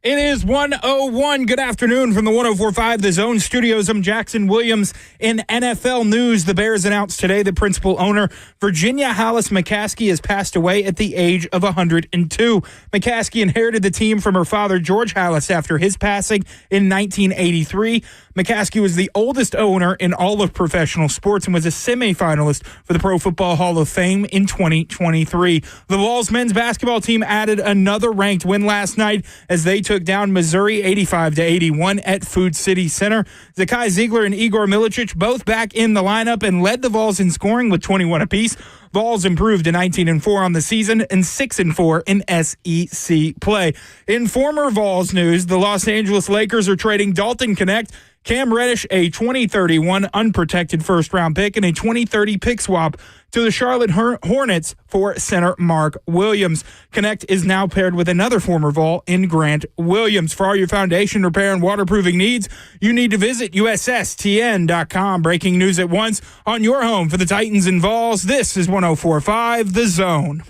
It is 1:01. Good afternoon from the 104.5 The Zone Studios. I'm Jackson Williams. In NFL news, the Bears announced today that principal owner Virginia Hollis McCaskey has passed away at the age of 102. McCaskey inherited the team from her father, George Hollis, after his passing in 1983. McCaskey was the oldest owner in all of professional sports and was a semifinalist for the Pro Football Hall of Fame in 2023. The Vols men's basketball team added another ranked win last night as they took down Missouri 85-81 at Food City Center. Zakai Ziegler and Igor Milicic both back in the lineup and led the Vols in scoring with 21 apiece. Vols improved to 19-4 on the season and 6-4 in SEC play. In former Vols news, the Los Angeles Lakers are trading Dalton Knecht, Cam Reddish, a 2031 unprotected first-round pick, and a 2030 pick swap to the Charlotte Hornets for center Mark Williams. Knecht is now paired with another former Vol in Grant Williams. For all your foundation repair and waterproofing needs, you need to visit USSTN.com. Breaking news at once on your home for the Titans and Vols. This is 104.5 The Zone.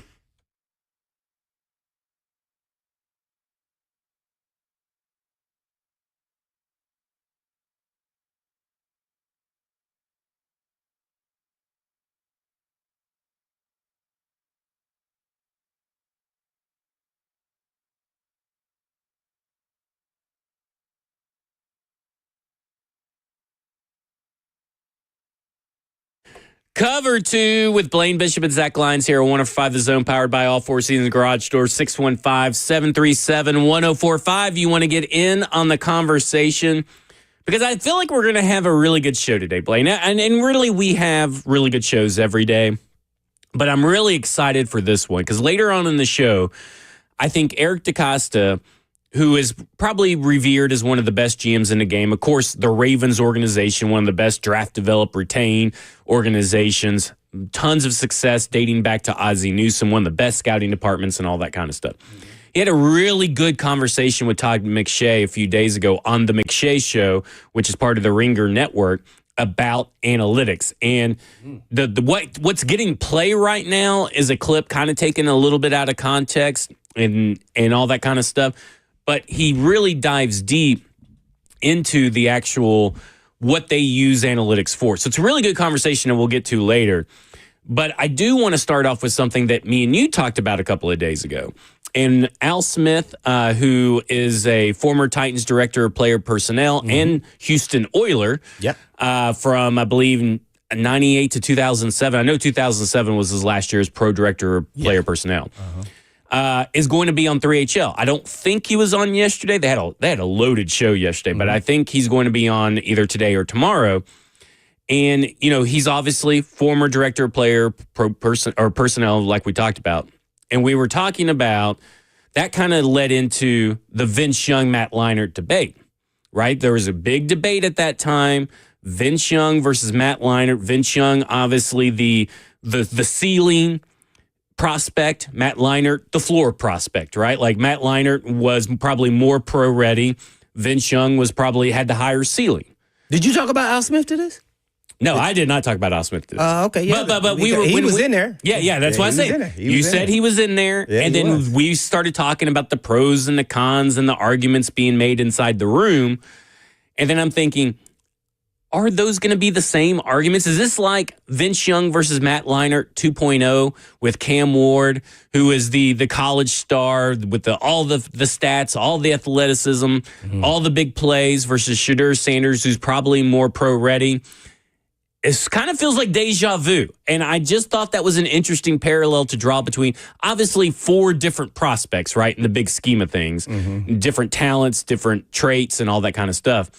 Cover 2 with Blaine Bishop and Zach Lyons here on 105 The Zone, powered by All Four Seasons Garage Door, 615-737-1045. You want to get in on the conversation? Because I feel like we're going to have a really good show today, Blaine. And really, we have really good shows every day. But I'm really excited for this one because later on in the show, I think Eric DeCosta, who is probably revered as one of the best GMs in the game. Of course, the Ravens organization, one of the best draft, develop, retain organizations. Tons of success dating back to Ozzie Newsome, one of the best scouting departments and all that kind of stuff. He had a really good conversation with Todd McShay a few days ago on the McShay Show, which is part of the Ringer Network, about analytics. And what's getting play right now is a clip kind of taken a little bit out of context and all that kind of stuff. But he really dives deep into the actual what they use analytics for. So it's a really good conversation that we'll get to later. But I do want to start off with something that me and you talked about a couple of days ago. And Al Smith, who is a former Titans director of player personnel and Houston Oiler from, I believe, 98 to 2007. I know 2007 was his last year as pro director of player personnel. Is going to be on 3HL. I don't think he was on yesterday. They had a loaded show yesterday, but I think he's going to be on either today or tomorrow. And he's obviously former director of player personnel, like we talked about. And we were talking about that kind of led into the Vince Young, Matt Leinart debate, right? There was a big debate at that time. Vince Young versus Matt Leinart. Vince Young, obviously the ceiling prospect, Matt Leinart, the floor prospect, right? Like Matt Leinart was probably more pro ready. Vince Young was probably had the higher ceiling. Did you talk about Al Smith to this? No, I did not talk about Al Smith to this. Okay, yeah. But he was in there. Yeah, that's what I said. You said he was in there, and then we started talking about the pros and the cons and the arguments being made inside the room. And then I'm thinking, are those going to be the same arguments? Is this like Vince Young versus Matt Leinart 2.0 with Cam Ward, who is the college star with all the stats, all the athleticism, all the big plays versus Shedeur Sanders, who's probably more pro-ready? It kind of feels like deja vu. And I just thought that was an interesting parallel to draw between, obviously, 4 different prospects, right, in the big scheme of things. Different talents, different traits, and all that kind of stuff.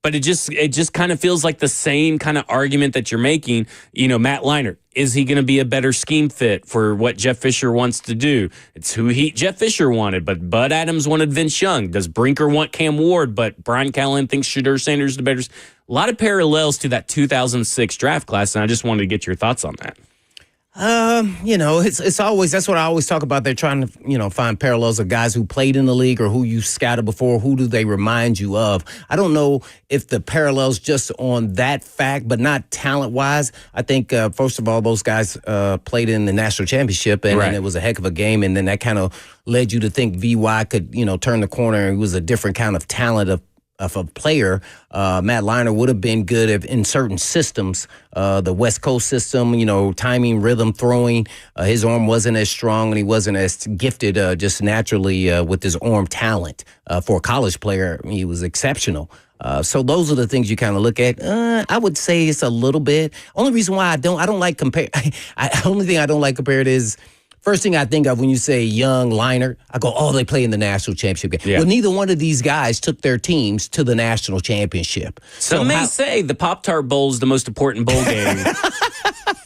But it just kind of feels like the same kind of argument that you're making. Matt Leinart, is he going to be a better scheme fit for what Jeff Fisher wants to do? It's who Jeff Fisher wanted, but Bud Adams wanted Vince Young. Does Brinker want Cam Ward, but Brian Callahan thinks Shedeur Sanders is the better? A lot of parallels to that 2006 draft class, and I just wanted to get your thoughts on that. It's always, that's what I always talk about. They're trying to, find parallels of guys who played in the league or who you scouted before. Who do they remind you of? I don't know if the parallels just on that fact, but not talent-wise. I think, first of all, those guys played in the national championship, and it was a heck of a game, and then that kind of led you to think VY could, turn the corner. He was a different kind of talent of a player. Matt Leinart would have been good in certain systems, the West Coast system, timing, rhythm, throwing. His arm wasn't as strong, and he wasn't as gifted just naturally with his arm talent. For a college player, he was exceptional. So those are the things you kind of look at. I would say it's a little bit. Only reason why I don't like compare. Only thing I don't like compared is, first thing I think of when you say young Leinart, I go, oh, they play in the national championship game. Yeah. Well, neither one of these guys took their teams to the national championship. Some may say the Pop-Tart Bowl is the most important bowl game.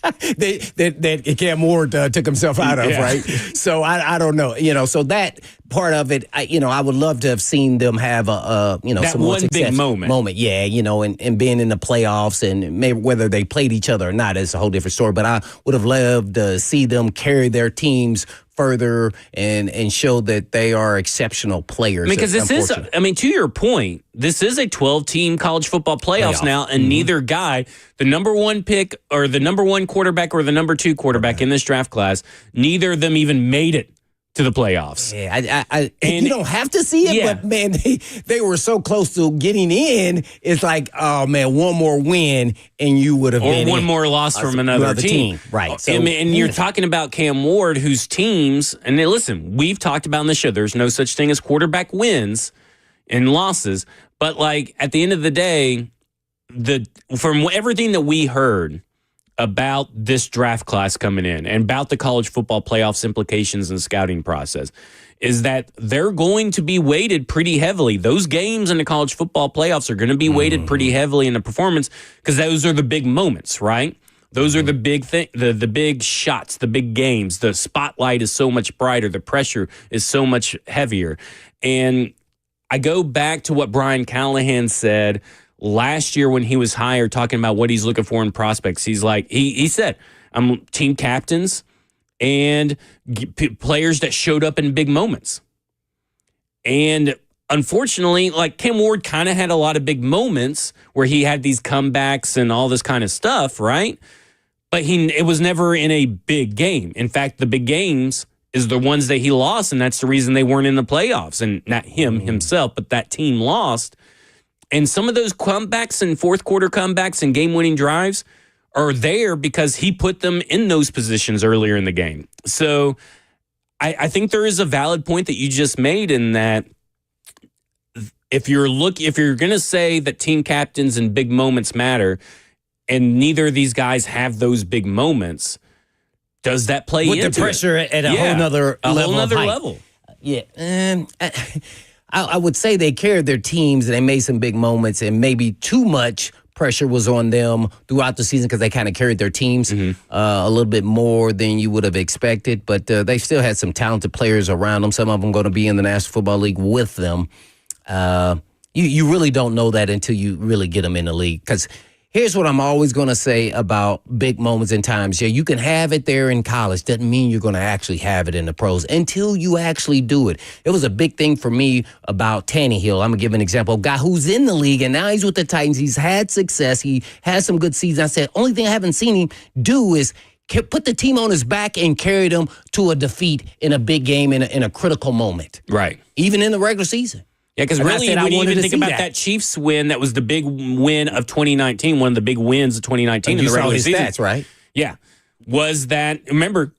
that Cam Ward took himself out of, right? So I don't know. So that part of it, I would love to have seen them have that some more one big moment. Yeah, and being in the playoffs, and maybe whether they played each other or not is a whole different story. But I would have loved to see them carry their teams further and show that they are exceptional players. Because this is, to your point, this is a 12-team college football playoffs now, and neither guy, the number one pick or the number one quarterback or the number two quarterback in this draft class, neither of them even made it to the playoffs. Yeah, and you don't have to see it, but man, they were so close to getting in. It's like, oh man, one more win and you would have been or one more loss from another team. Right. So, and you're talking about Cam Ward, whose teams, and listen, we've talked about in the show, there's no such thing as quarterback wins and losses, but like at the end of the day, from everything that we heard about this draft class coming in and about the college football playoffs implications and scouting process is that they're going to be weighted pretty heavily. Those games in the college football playoffs are going to be weighted pretty heavily in the performance because those are the big moments, right? Those are the big the big shots, the big games. The spotlight is so much brighter. The pressure is so much heavier. And I go back to what Brian Callahan said last year when he was hired, talking about what he's looking for in prospects. He's like, he said, I'm team captains and players that showed up in big moments. And unfortunately, like Cam Ward kind of had a lot of big moments where he had these comebacks and all this kind of stuff, right? But it was never in a big game. In fact, the big games is the ones that he lost, and that's the reason they weren't in the playoffs. And not himself, but that team lost. And some of those comebacks and fourth quarter comebacks and game-winning drives are there because he put them in those positions earlier in the game. So I think there is a valid point that you just made in that if you're going to say that team captains and big moments matter, and neither of these guys have those big moments, does that play into the pressure at a whole nother level? Yeah. I would say they carried their teams and they made some big moments, and maybe too much pressure was on them throughout the season because they kind of carried their teams a little bit more than you would have expected. But they still had some talented players around them. Some of them going to be in the National Football League with them. You really don't know that until you really get them in the league. Because here's what I'm always going to say about big moments in times. Yeah, you can have it there in college. Doesn't mean you're going to actually have it in the pros until you actually do it. It was a big thing for me about Tannehill. I'm going to give an example. A guy who's in the league, and now he's with the Titans. He's had success. He has some good seasons. I said, only thing I haven't seen him do is put the team on his back and carry them to a defeat in a big game in a critical moment. Right. Even in the regular season. Yeah, because really, when you even think about that Chiefs win, that was the big win of 2019, one of the big wins of 2019 in the regular season. Stats, right? Yeah. Was that, remember,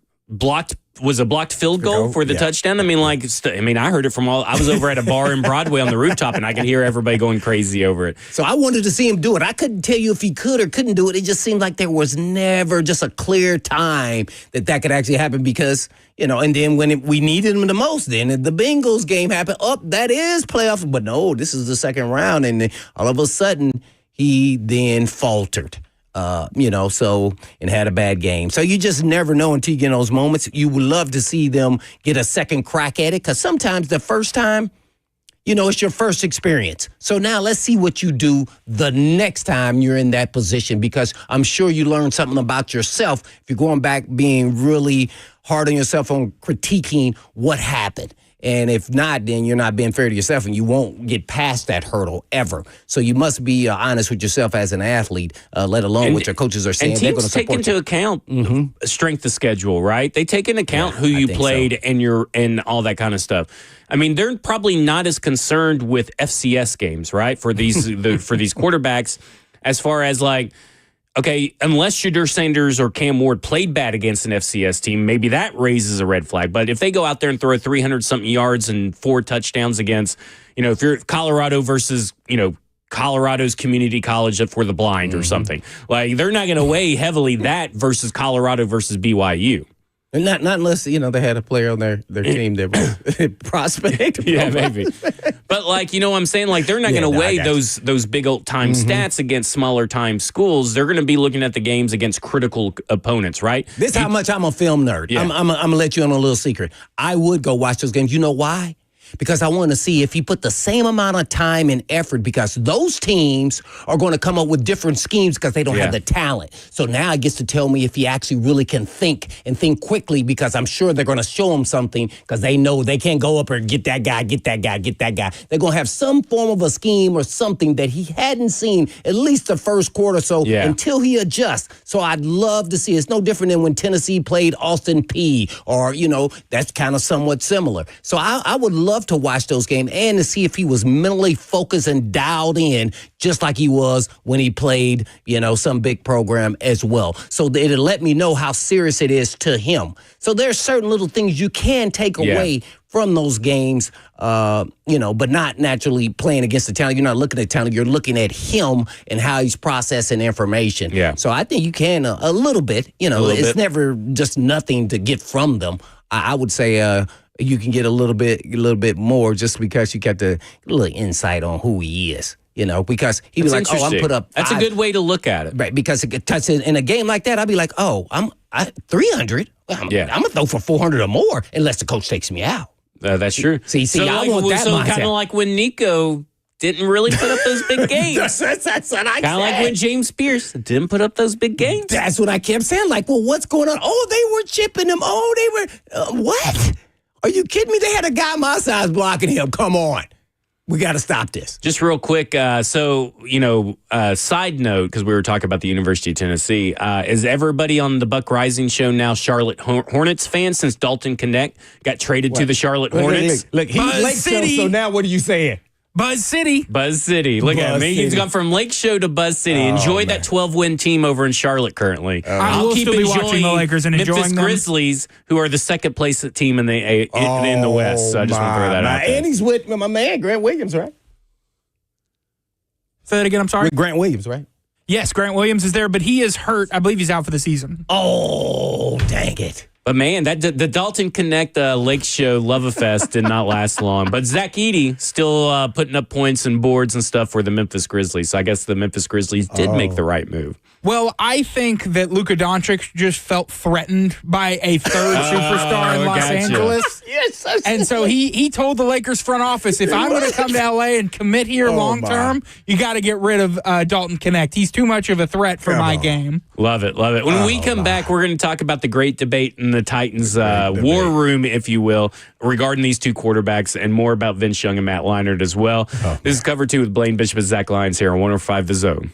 was a blocked field goal for the touchdown? I mean, I heard it from I was over at a bar in Broadway on the rooftop, and I could hear everybody going crazy over it. So I wanted to see him do it. I couldn't tell you if he could or couldn't do it. It just seemed like there was never just a clear time that could actually happen because, and then when we needed him the most, then the Bengals game happened. That is playoff. But no, this is the second round. And then all of a sudden, he then faltered. And had a bad game. So you just never know until you get in those moments. You would love to see them get a second crack at it because sometimes the first time, It's your first experience. So now let's see what you do the next time you're in that position, because I'm sure you learned something about yourself if you're going back being really hard on yourself on critiquing what happened. And if not, then you're not being fair to yourself, and you won't get past that hurdle ever. So you must be honest with yourself as an athlete, let alone what your coaches are saying. And teams take into account strength of schedule, right? They take into account who you played and all that kind of stuff. I mean, they're probably not as concerned with FCS games, right? For these for these quarterbacks, as far as like, okay, unless Shadur Sanders or Cam Ward played bad against an FCS team, maybe that raises a red flag. But if they go out there and throw 300-something yards and 4 touchdowns against, if you're Colorado versus, Colorado's community college for the blind or something, like they're not going to weigh heavily that versus Colorado versus BYU. And not unless, they had a player on their team that was prospect. Yeah, maybe. But what I'm saying? Like, they're not going to weigh those big old time stats against smaller time schools. They're going to be looking at the games against critical opponents, right? This is how much I'm a film nerd. Yeah. I'm going to let you in on a little secret. I would go watch those games. You know why? Because I want to see if he put the same amount of time and effort, because those teams are going to come up with different schemes because they don't have the talent. So now it gets to tell me if he actually really can think and think quickly, because I'm sure they're going to show him something, because they know they can't go up and get that guy, get that guy, get that guy. They're going to have some form of a scheme or something that he hadn't seen at least the first quarter or so until he adjusts. So I'd love to see. It's no different than when Tennessee played Austin Peay, or, that's kind of somewhat similar. So I would love to watch those games and to see if he was mentally focused and dialed in, just like he was when he played, some big program as well. So it'll let me know how serious it is to him. So there's certain little things you can take away from those games, but not naturally playing against the talent. You're not looking at talent. You're looking at him and how he's processing information. Yeah. So I think you can a little bit. It's never just nothing to get from them. I would say you can get a little bit more, just because you got the little insight on who he is. Because he'd be like, "Oh, I'm put up." That's a good way to look at it, right? Because in a game like that, I'd be like, "Oh, I'm 300. I'm gonna throw for 400 or more, unless the coach takes me out." That's true. See, I want that mindset. So kind of like when Nico didn't really put up those big games. That's what I said. Kind of like when James Pierce didn't put up those big games. That's what I kept saying. Like, well, what's going on? Oh, they were chipping him. Oh, they were what? Are you kidding me? They had a guy my size blocking him. Come on. We got to stop this. Just real quick. Side note, because we were talking about the University of Tennessee, is everybody on the Buck Rising show now Charlotte Hornets fans, since Dalton Connect got traded to the Charlotte Hornets? Look, he's Lake City. So now what are you saying? Buzz City. Buzz City. Look at me. He's gone from Lake Show to Buzz City. Enjoy that 12-win team over in Charlotte currently. I will still be watching the Lakers and enjoying Memphis them. Grizzlies, who are the second place team in the West. So I just want to throw that out there. And he's with my man, Grant Williams, right? Say that again, I'm sorry. With Grant Williams, right? Yes, Grant Williams is there, but he is hurt. I believe he's out for the season. Oh, dang it. But, man, the Dalton Connect Lake Show Love-A-Fest did not last long. But Zach Edey still putting up points and boards and stuff for the Memphis Grizzlies. So I guess the Memphis Grizzlies did make the right move. Well, I think that Luka Doncic just felt threatened by a third superstar in Los Angeles. Yes, and so he told the Lakers front office, if I'm going to come to L.A. and commit here long term, you got to get rid of Dalton Connect. He's too much of a threat for my game. Love it, love it. When we come back, we're going to talk about the great debate in the Titans war room, if you will, regarding these two quarterbacks, and more about Vince Young and Matt Leinart as well. This is Cover 2 with Blaine Bishop and Zach Lyons here on 105 The Zone.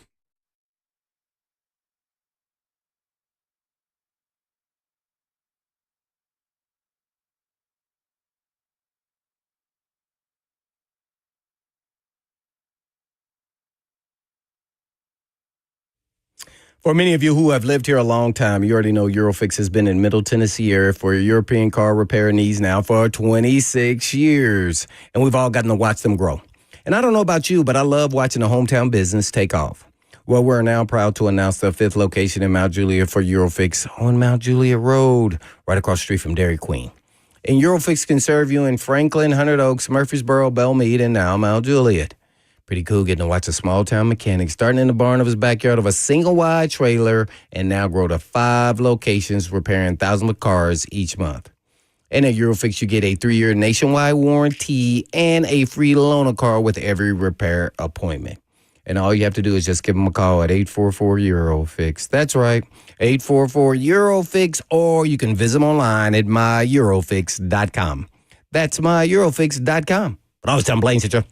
For many of you who have lived here a long time, you already know Eurofix has been in Middle Tennessee area for your European car repair needs now for 26 years. And we've all gotten to watch them grow. And I don't know about you, but I love watching a hometown business take off. Well, we're now proud to announce the 5th location in Mount Juliet for Eurofix on Mount Juliet Road, right across the street from Dairy Queen. And Eurofix can serve you in Franklin, Hundred Oaks, Murfreesboro, Belmead, and now Mount Juliet. Pretty cool getting to watch a small-town mechanic starting in the barn of his backyard of a single-wide trailer and now grow to 5 locations repairing thousands of cars each month. And at Eurofix, you get a 3-year nationwide warranty and a free loaner car with every repair appointment. And all you have to do is just give them a call at 844-EUROFIX. That's right, 844-EUROFIX, or you can visit them online at myEurofix.com. That's myEurofix.com. But I was Tom Blaine, sister.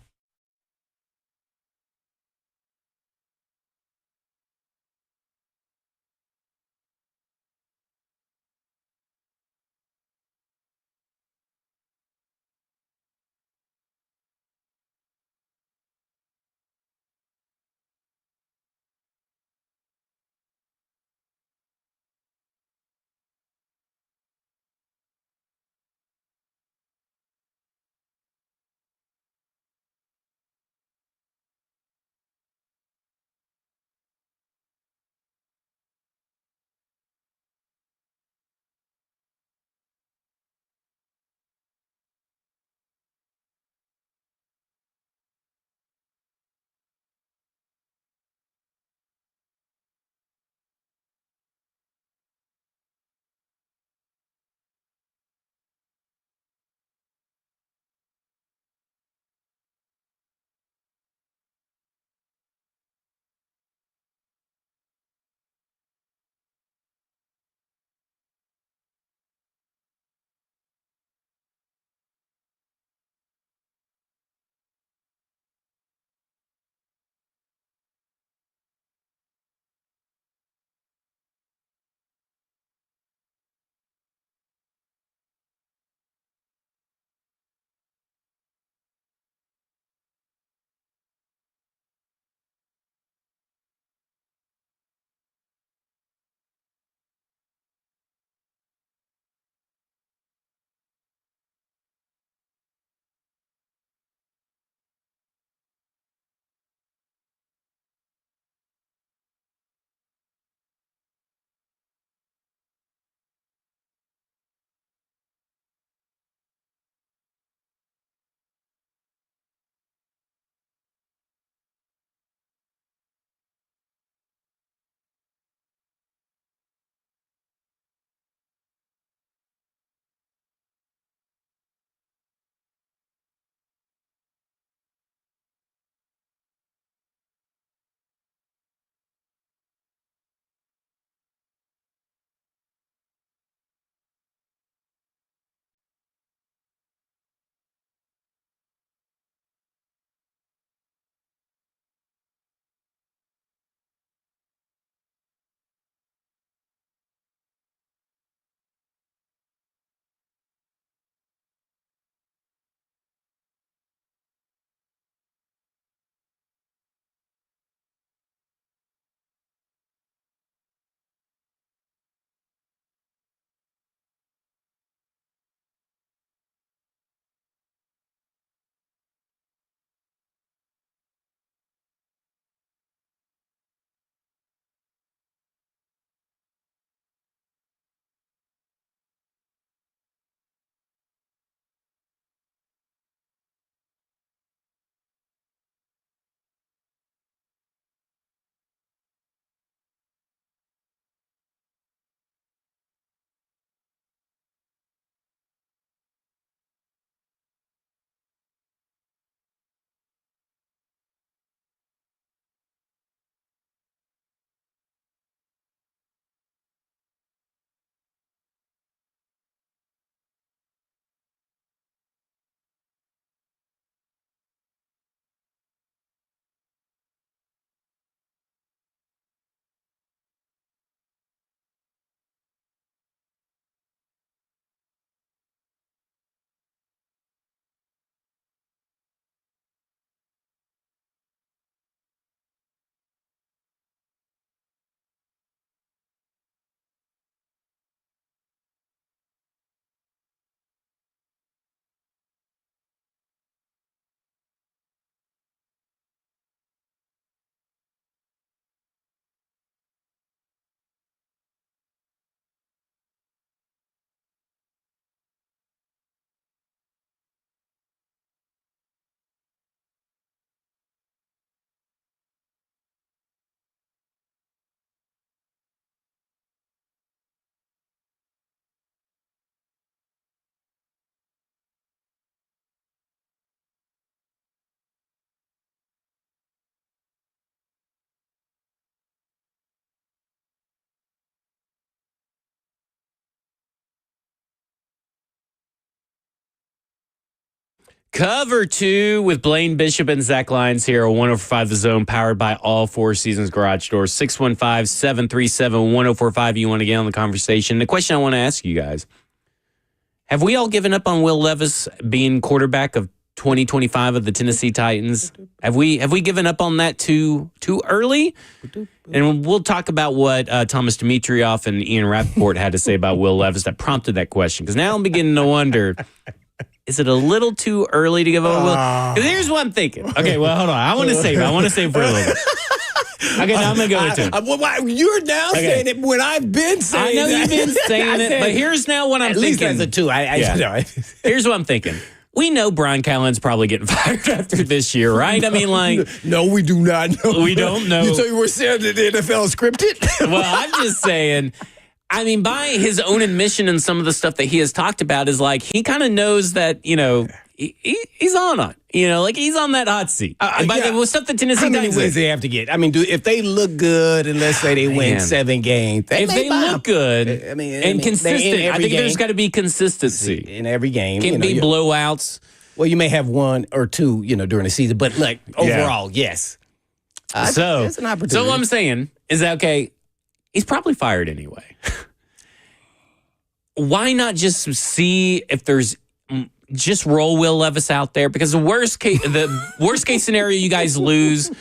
Cover 2 with Blaine Bishop and Zach Lyons here on 105 The Zone, powered by all Four Seasons Garage Doors. 615-737-1045. You want to get on the conversation. The question I want to ask you guys, have we all given up on Will Levis being quarterback of 2025 of the Tennessee Titans? Have we given up on that too early? And we'll talk about what Thomas Dimitrioff and Ian Rappaport had to say about Will Levis that prompted that question. Because now I'm beginning to wonder, is it a little too early to give up Will? Because here's what I'm thinking. Okay, well, hold on. I want to save it for a little bit. Okay, now I'm going to go into it. You're now saying it when I've been saying it. I know you've been saying it, but here's now what I'm thinking. At least that's a 2. Here's what I'm thinking. We know Brian Callahan's probably getting fired after this year, right? I mean, like... No, we do not know. We don't know. So you were saying that the NFL is scripted? Well, I'm just saying... I mean, by his own admission and some of the stuff that he has talked about is like he kind of knows that, he's on it. Like he's on that hot seat. By the stuff that Tennessee How many wins they have to get? I mean, if they look good and let's say they win 7 games. If they look good and consistent, I think there's got to be consistency. In every game. Can't be blowouts. Well, you may have 1 or 2, during the season. But like overall, yes. So it's an opportunity. So what I'm saying is that, okay, he's probably fired anyway. Why not just see if there's just roll Will Levis out there? Because the worst case scenario, you guys lose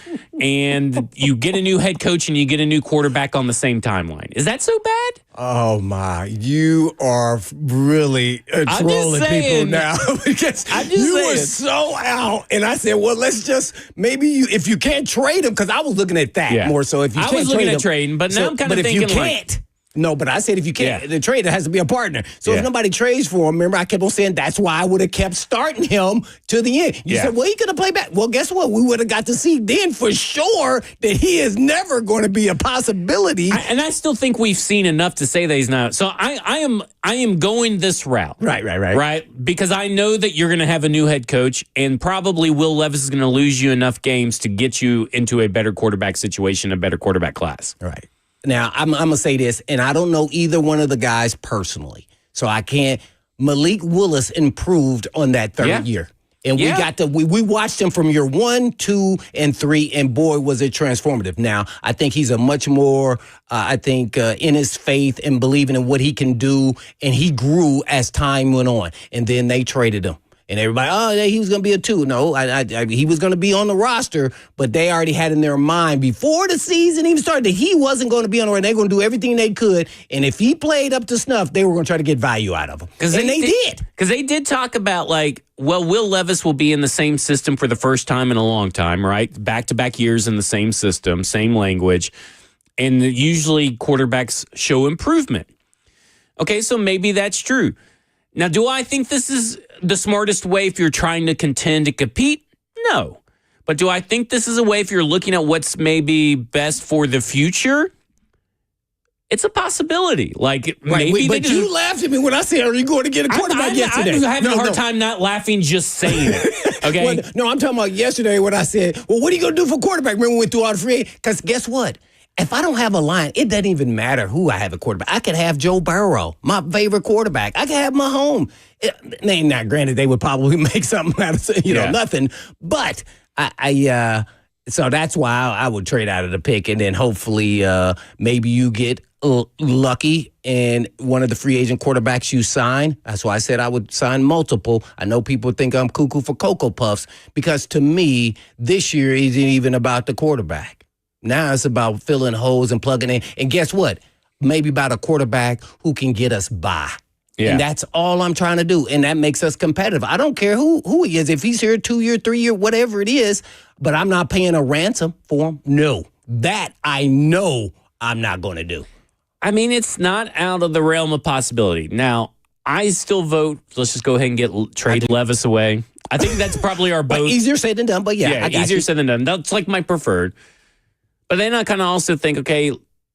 and you get a new head coach and you get a new quarterback on the same timeline. Is that so bad? Oh my! You are really trolling people now because were so out. And I said, well, let's just if you can't trade him, because I was looking at that more so. If you I can't was looking trade at trading, but now I'm kind of thinking, if you can't. No, but I said if you can't, the trade, it has to be a partner. So if nobody trades for him, remember I kept on saying that's why I would have kept starting him to the end. You said, well, he could have played back. Well, guess what? We would have got to see then for sure that he is never going to be a possibility. And I still think we've seen enough to say that he's not. So I am going this route. Right. Because I know that you're going to have a new head coach, and probably Will Levis is going to lose you enough games to get you into a better quarterback situation, a better quarterback class. Right. Now, I'm going to say this, and I don't know either one of the guys personally, so I can't. Malik Willis improved on that third year. And we got we watched him from year 1, 2, and 3, and boy, was it transformative. Now, I think he's a much more, in his faith and believing in what he can do, and he grew as time went on. And then they traded him. And everybody, he was going to be a 2. No, he was going to be on the roster, but they already had in their mind before the season even started that he wasn't going to be on the roster. They were going to do everything they could, and if he played up to snuff, they were going to try to get value out of him. And they did. Because they did talk about, Will Levis will be in the same system for the first time in a long time, right? Back-to-back years in the same system, same language, and usually quarterbacks show improvement. Okay, so maybe that's true. Now, do I think this is the smartest way if you're trying to contend to compete? No. But do I think this is a way if you're looking at what's maybe best for the future? It's a possibility. Maybe but you laughed at me when I said, are you going to get a quarterback yesterday? I'm having a hard time not laughing just saying it. Okay? No, I'm talking about yesterday when I said, well, what are you going to do for quarterback? Remember we went through all the free? Because guess what? If I don't have a line, it doesn't even matter who I have a quarterback. I could have Joe Burrow, my favorite quarterback. I could have Mahomes. Now, granted, they would probably make something out of nothing. But so that's why I would trade out of the pick, and then hopefully maybe you get lucky and one of the free agent quarterbacks you sign. That's why I said I would sign multiple. I know people think I'm cuckoo for Cocoa Puffs because to me, this year isn't even about the quarterback. Now it's about filling holes and plugging in. And guess what? Maybe about a quarterback who can get us by. Yeah. And that's all I'm trying to do. And that makes us competitive. I don't care who he is. If he's here 2 year, 3 year, whatever it is, but I'm not paying a ransom for him. No. That I know I'm not going to do. I mean, it's not out of the realm of possibility. Now, I still vote. Let's just go ahead and trade Levis away. I think that's probably our vote. Easier said than done, but yeah. Easier said than done. That's my preferred. But then I kind of also think, okay,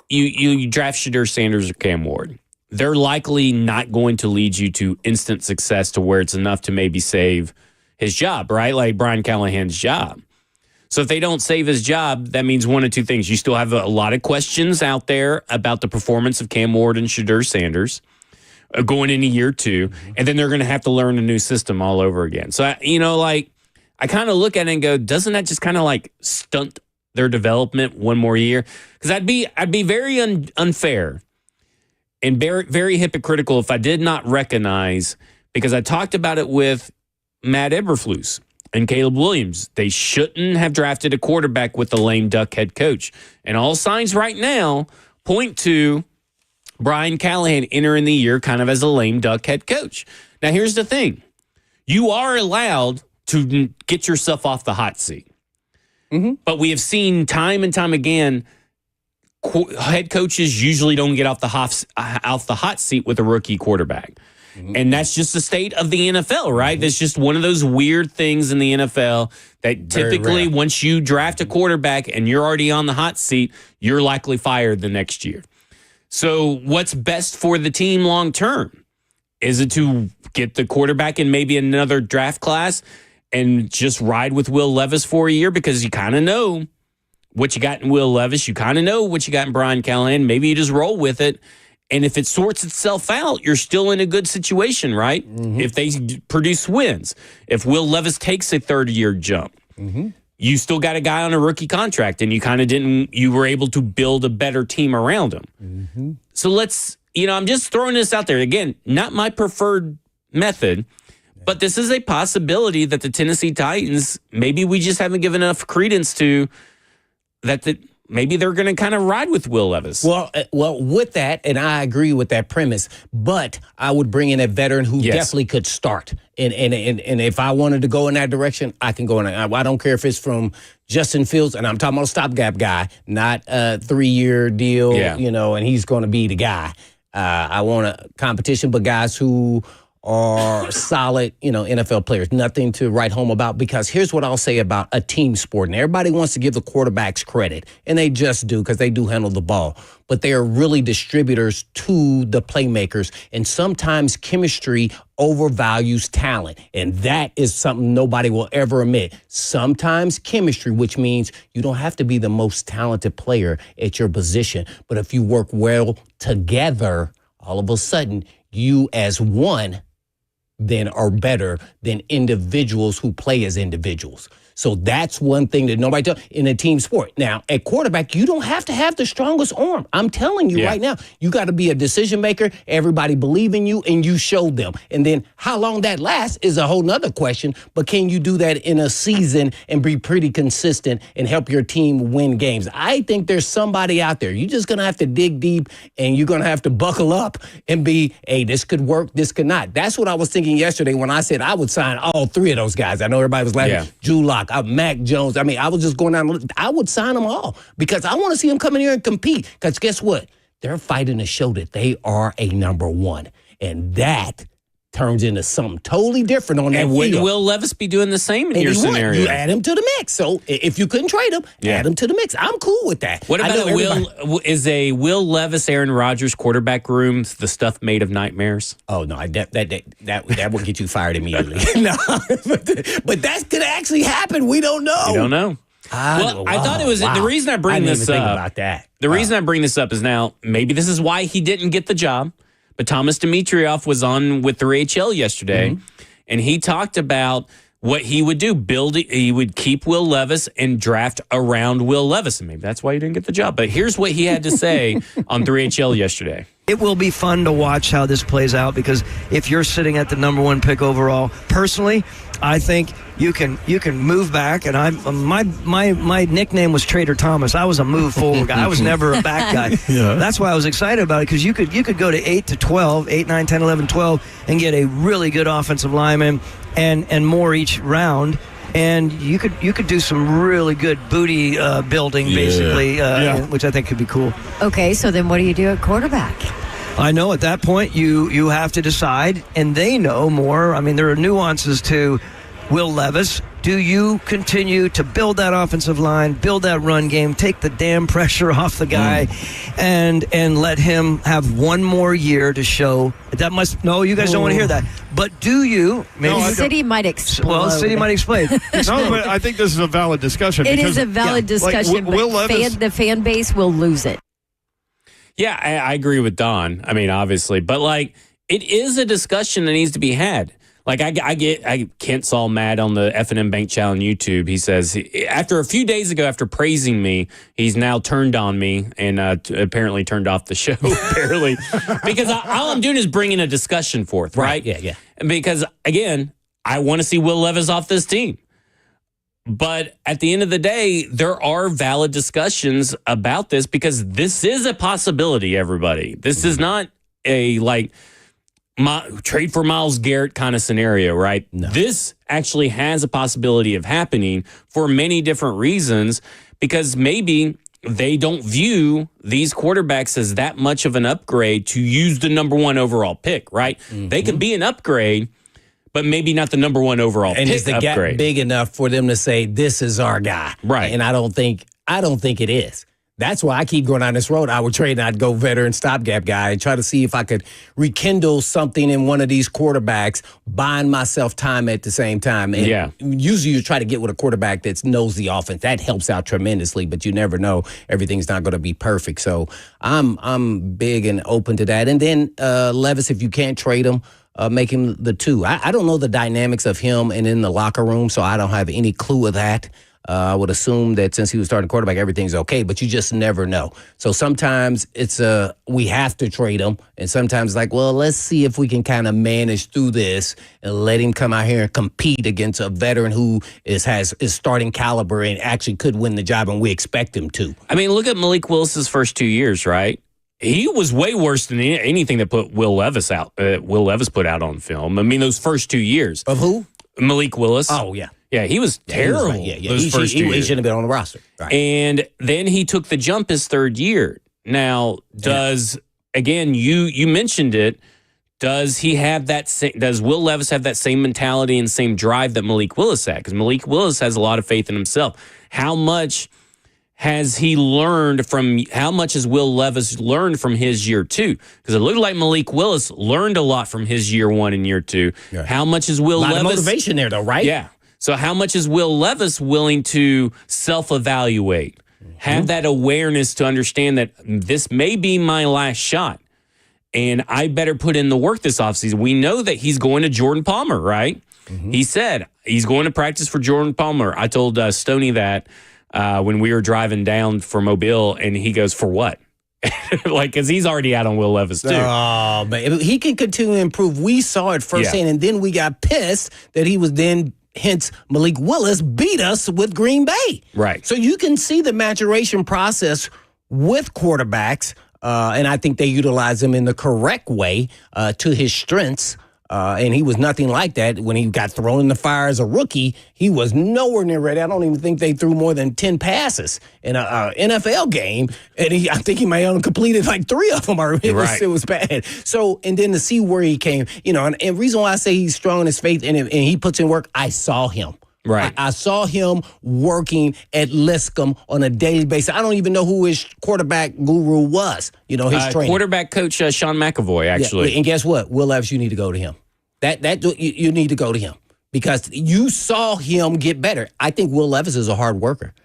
you draft Shedeur Sanders or Cam Ward. They're likely not going to lead you to instant success to where it's enough to maybe save his job, right? Like Brian Callahan's job. So if they don't save his job, that means one of two things. You still have a lot of questions out there about the performance of Cam Ward and Shedeur Sanders, going into year 2, and then they're going to have to learn a new system all over again. So, I kind of look at it and go, doesn't that just kind of like stunt their development one more year? Because I'd be very unfair and very, very hypocritical if I did not recognize, because I talked about it with Matt Eberflus and Caleb Williams. They shouldn't have drafted a quarterback with the lame duck head coach. And all signs right now point to Brian Callahan entering the year kind of as a lame duck head coach. Now, here's the thing. You are allowed to get yourself off the hot seat. But we have seen time and time again, head coaches usually don't get off the hot seat with a rookie quarterback. And that's just the state of the NFL, right? That's just one of those weird things in the NFL that typically once you draft a quarterback and you're already on the hot seat, you're likely fired the next year. So what's best for the team long term? Is it to get the quarterback in maybe another draft class and just ride with Will Levis for a year, because you kind of know what you got in Will Levis. You kind of know what you got in Brian Callahan. Maybe you just roll with it. And if it sorts itself out, you're still in a good situation, right? If they produce wins. If Will Levis takes a third-year jump, you still got a guy on a rookie contract, and you were able to build a better team around him. So let's, I'm just throwing this out there. Again, not my preferred method, but this is a possibility that the Tennessee Titans, maybe we just haven't given enough credence to that maybe they're going to kind of ride with Will Levis. Well, with that, and I agree with that premise, but I would bring in a veteran who definitely could start. And if I wanted to go in that direction, I can go in. I don't care if it's from Justin Fields, and I'm talking about a stopgap guy, not a 3-year deal, and he's going to be the guy. I want a competition, but guys who are solid, NFL players. Nothing to write home about, because here's what I'll say about a team sport. And everybody wants to give the quarterbacks credit, and they just do, because they do handle the ball. But they are really distributors to the playmakers, and sometimes chemistry overvalues talent, and that is something nobody will ever admit. Sometimes chemistry, which means you don't have to be the most talented player at your position, but if you work well together, all of a sudden, you as one then are better than individuals who play as individuals. So that's one thing that nobody does in a team sport. Now, at quarterback, you don't have to have the strongest arm. I'm telling you right now, you got to be a decision maker. Everybody believe in you, and you show them. And then how long that lasts is a whole nother question. But can you do that in a season and be pretty consistent and help your team win games? I think there's somebody out there. You're just going to have to dig deep, and you're going to have to buckle up and be, hey, this could work, this could not. That's what I was thinking yesterday when I said I would sign all 3 of those guys. I know everybody was laughing. Drew Lock, Mac Jones. I mean, I was just going down. I would sign them all, because I want to see them come in here and compete. Because guess what? They're fighting to show that they are a number one. And that turns into something totally different on that field. And would Will Levis be doing the same in your scenario? You add him to the mix. So if you couldn't trade him, add him to the mix. I'm cool with that. What about is a Will Levis, Aaron Rodgers quarterback room the stuff made of nightmares? Oh, no, that will get you fired immediately. No, but that could actually happen. We don't know. You don't know. I thought it was the reason I bring this up. About that. The reason I bring this up is now maybe this is why he didn't get the job. But Thomas Dimitrioff was on with the HL yesterday, and he talked about what he would do. He would keep Will Levis and draft around Will Levis. And maybe that's why he didn't get the job. But here's what he had to say on 3HL yesterday. It will be fun to watch how this plays out, because if you're sitting at the number 1 pick overall, personally, I think you can move back. And my nickname was Trader Thomas. I was a move forward guy. I was never a back guy. That's why I was excited about it, because you could go to 8 to 12, 8, 9, 10, 11, 12, and get a really good offensive lineman and more each round. And you could do some really good booty building, basically, which I think could be cool. Okay, so then what do you do at quarterback? I know at that point you have to decide, and they know more. I mean, there are nuances to Will Levis. Do you continue to build that offensive line, build that run game, take the damn pressure off the guy, and let him have one more year to show? No, you guys don't want to hear that. But do you? Maybe the city might explode. Well, the city might explode. No, but I think this is a valid discussion. It is a valid discussion, but the fan base will lose it. Yeah, I agree with Don. I mean, obviously. But, it is a discussion that needs to be had. Like Kent's all mad on the F&M Bank Chow on YouTube. He says after a few days ago, after praising me, he's now turned on me and apparently turned off the show. Apparently, because all I'm doing is bringing a discussion forth, right? Yeah. Because again, I want to see Will Levis off this team. But at the end of the day, there are valid discussions about this because this is a possibility, everybody. This is not a trade for Myles Garrett kind of scenario, right? No. This actually has a possibility of happening for many different reasons because maybe they don't view these quarterbacks as that much of an upgrade to use the number 1 overall pick, right? Mm-hmm. They could be an upgrade, but maybe not the number 1 overall pick. And is the gap big enough for them to say, this is our guy? Right. And I don't think it is. That's why I keep going down this road. I would trade and I'd go veteran stopgap guy and try to see if I could rekindle something in one of these quarterbacks, buying myself time at the same time. And usually you try to get with a quarterback that knows the offense. That helps out tremendously, but you never know. Everything's not going to be perfect. So I'm big and open to that. And then Levis, if you can't trade him, make him the 2. I don't know the dynamics of him and in the locker room, so I don't have any clue of that. I would assume that since he was starting quarterback, everything's okay, but you just never know. So sometimes it's we have to trade him, and sometimes well, let's see if we can kind of manage through this and let him come out here and compete against a veteran who is starting caliber and actually could win the job, and we expect him to. I mean, look at Malik Willis's first 2 years, right? He was way worse than anything that put Will Levis put out on film. I mean, those first 2 years. Of who? Malik Willis. Oh, yeah. Yeah, he was terrible. Those first 2 years. He shouldn't have been on the roster. Right. And then he took the jump his third year. Now, again, you mentioned it, does he have does Will Levis have that same mentality and same drive that Malik Willis had? Because Malik Willis has a lot of faith in himself. How much has Will Levis learned from his year 2? Because it looked like Malik Willis learned a lot from his year 1 and year 2. Right. How much is Will Levis? A lot of motivation there, though, right? Yeah. So how much is Will Levis willing to self-evaluate, have that awareness to understand that this may be my last shot, and I better put in the work this offseason? We know that he's going to Jordan Palmer, right? Mm-hmm. He said he's going to practice for Jordan Palmer. I told Stoney that when we were driving down for Mobile, and he goes, for what? Because he's already out on Will Levis, too. Oh, man. He can continue to improve. We saw it firsthand, and then we got pissed that he was then... Hence, Malik Willis beat us with Green Bay. Right. So you can see the maturation process with quarterbacks, and I think they utilize him in the correct way to his strengths. And he was nothing like that when he got thrown in the fire as a rookie. He was nowhere near ready. I don't even think they threw more than 10 passes in an NFL game. And I think he may have only completed 3 of them. It was bad. So, and then to see where he came, and the reason why I say he's strong in his faith and he puts in work, I saw him. Right. I saw him working at Liscombe on a daily basis. I don't even know who his quarterback guru was, his trainer. Quarterback coach Sean McAvoy, actually. Yeah, and guess what? Will Levis, you need to go to him. You need to go to him because you saw him get better. I think Will Levis is a hard worker.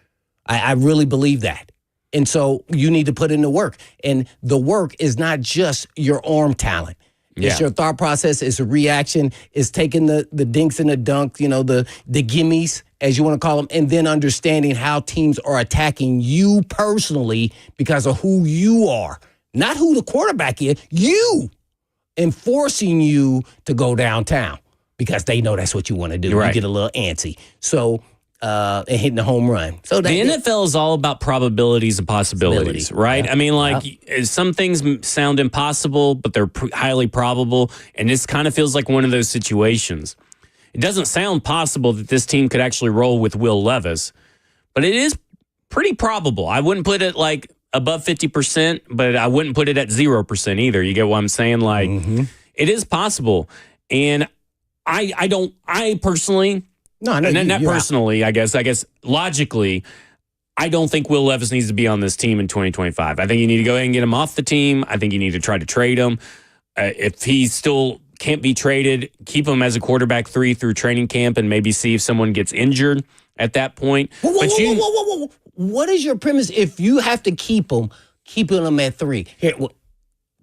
I really believe that. And so you need to put in the work. And the work is not just your arm talent. It's your thought process. It's a reaction. It's taking the dinks and the dunk, the gimmies, as you want to call them, and then understanding how teams are attacking you personally because of who you are. Not who the quarterback is, you. And forcing you to go downtown because they know that's what you want to do. Right. You get a little antsy. So, and hitting the home run. So the NFL is all about probabilities and possibilities, right? Yeah. I mean, some things sound impossible, but they're highly probable. And this kind of feels like one of those situations. It doesn't sound possible that this team could actually roll with Will Levis, but it is pretty probable. I wouldn't put it above 50%, but I wouldn't put it at 0% either. You get what I'm saying? It is possible. And I personally, not personally, I guess logically, I don't think Will Levis needs to be on this team in 2025. I think you need to go ahead and get him off the team. I think you need to try to trade him. If he still can't be traded, keep him as a quarterback 3 through training camp and maybe see if someone gets injured at that point. What is your premise if you have to keep him at 3? Here,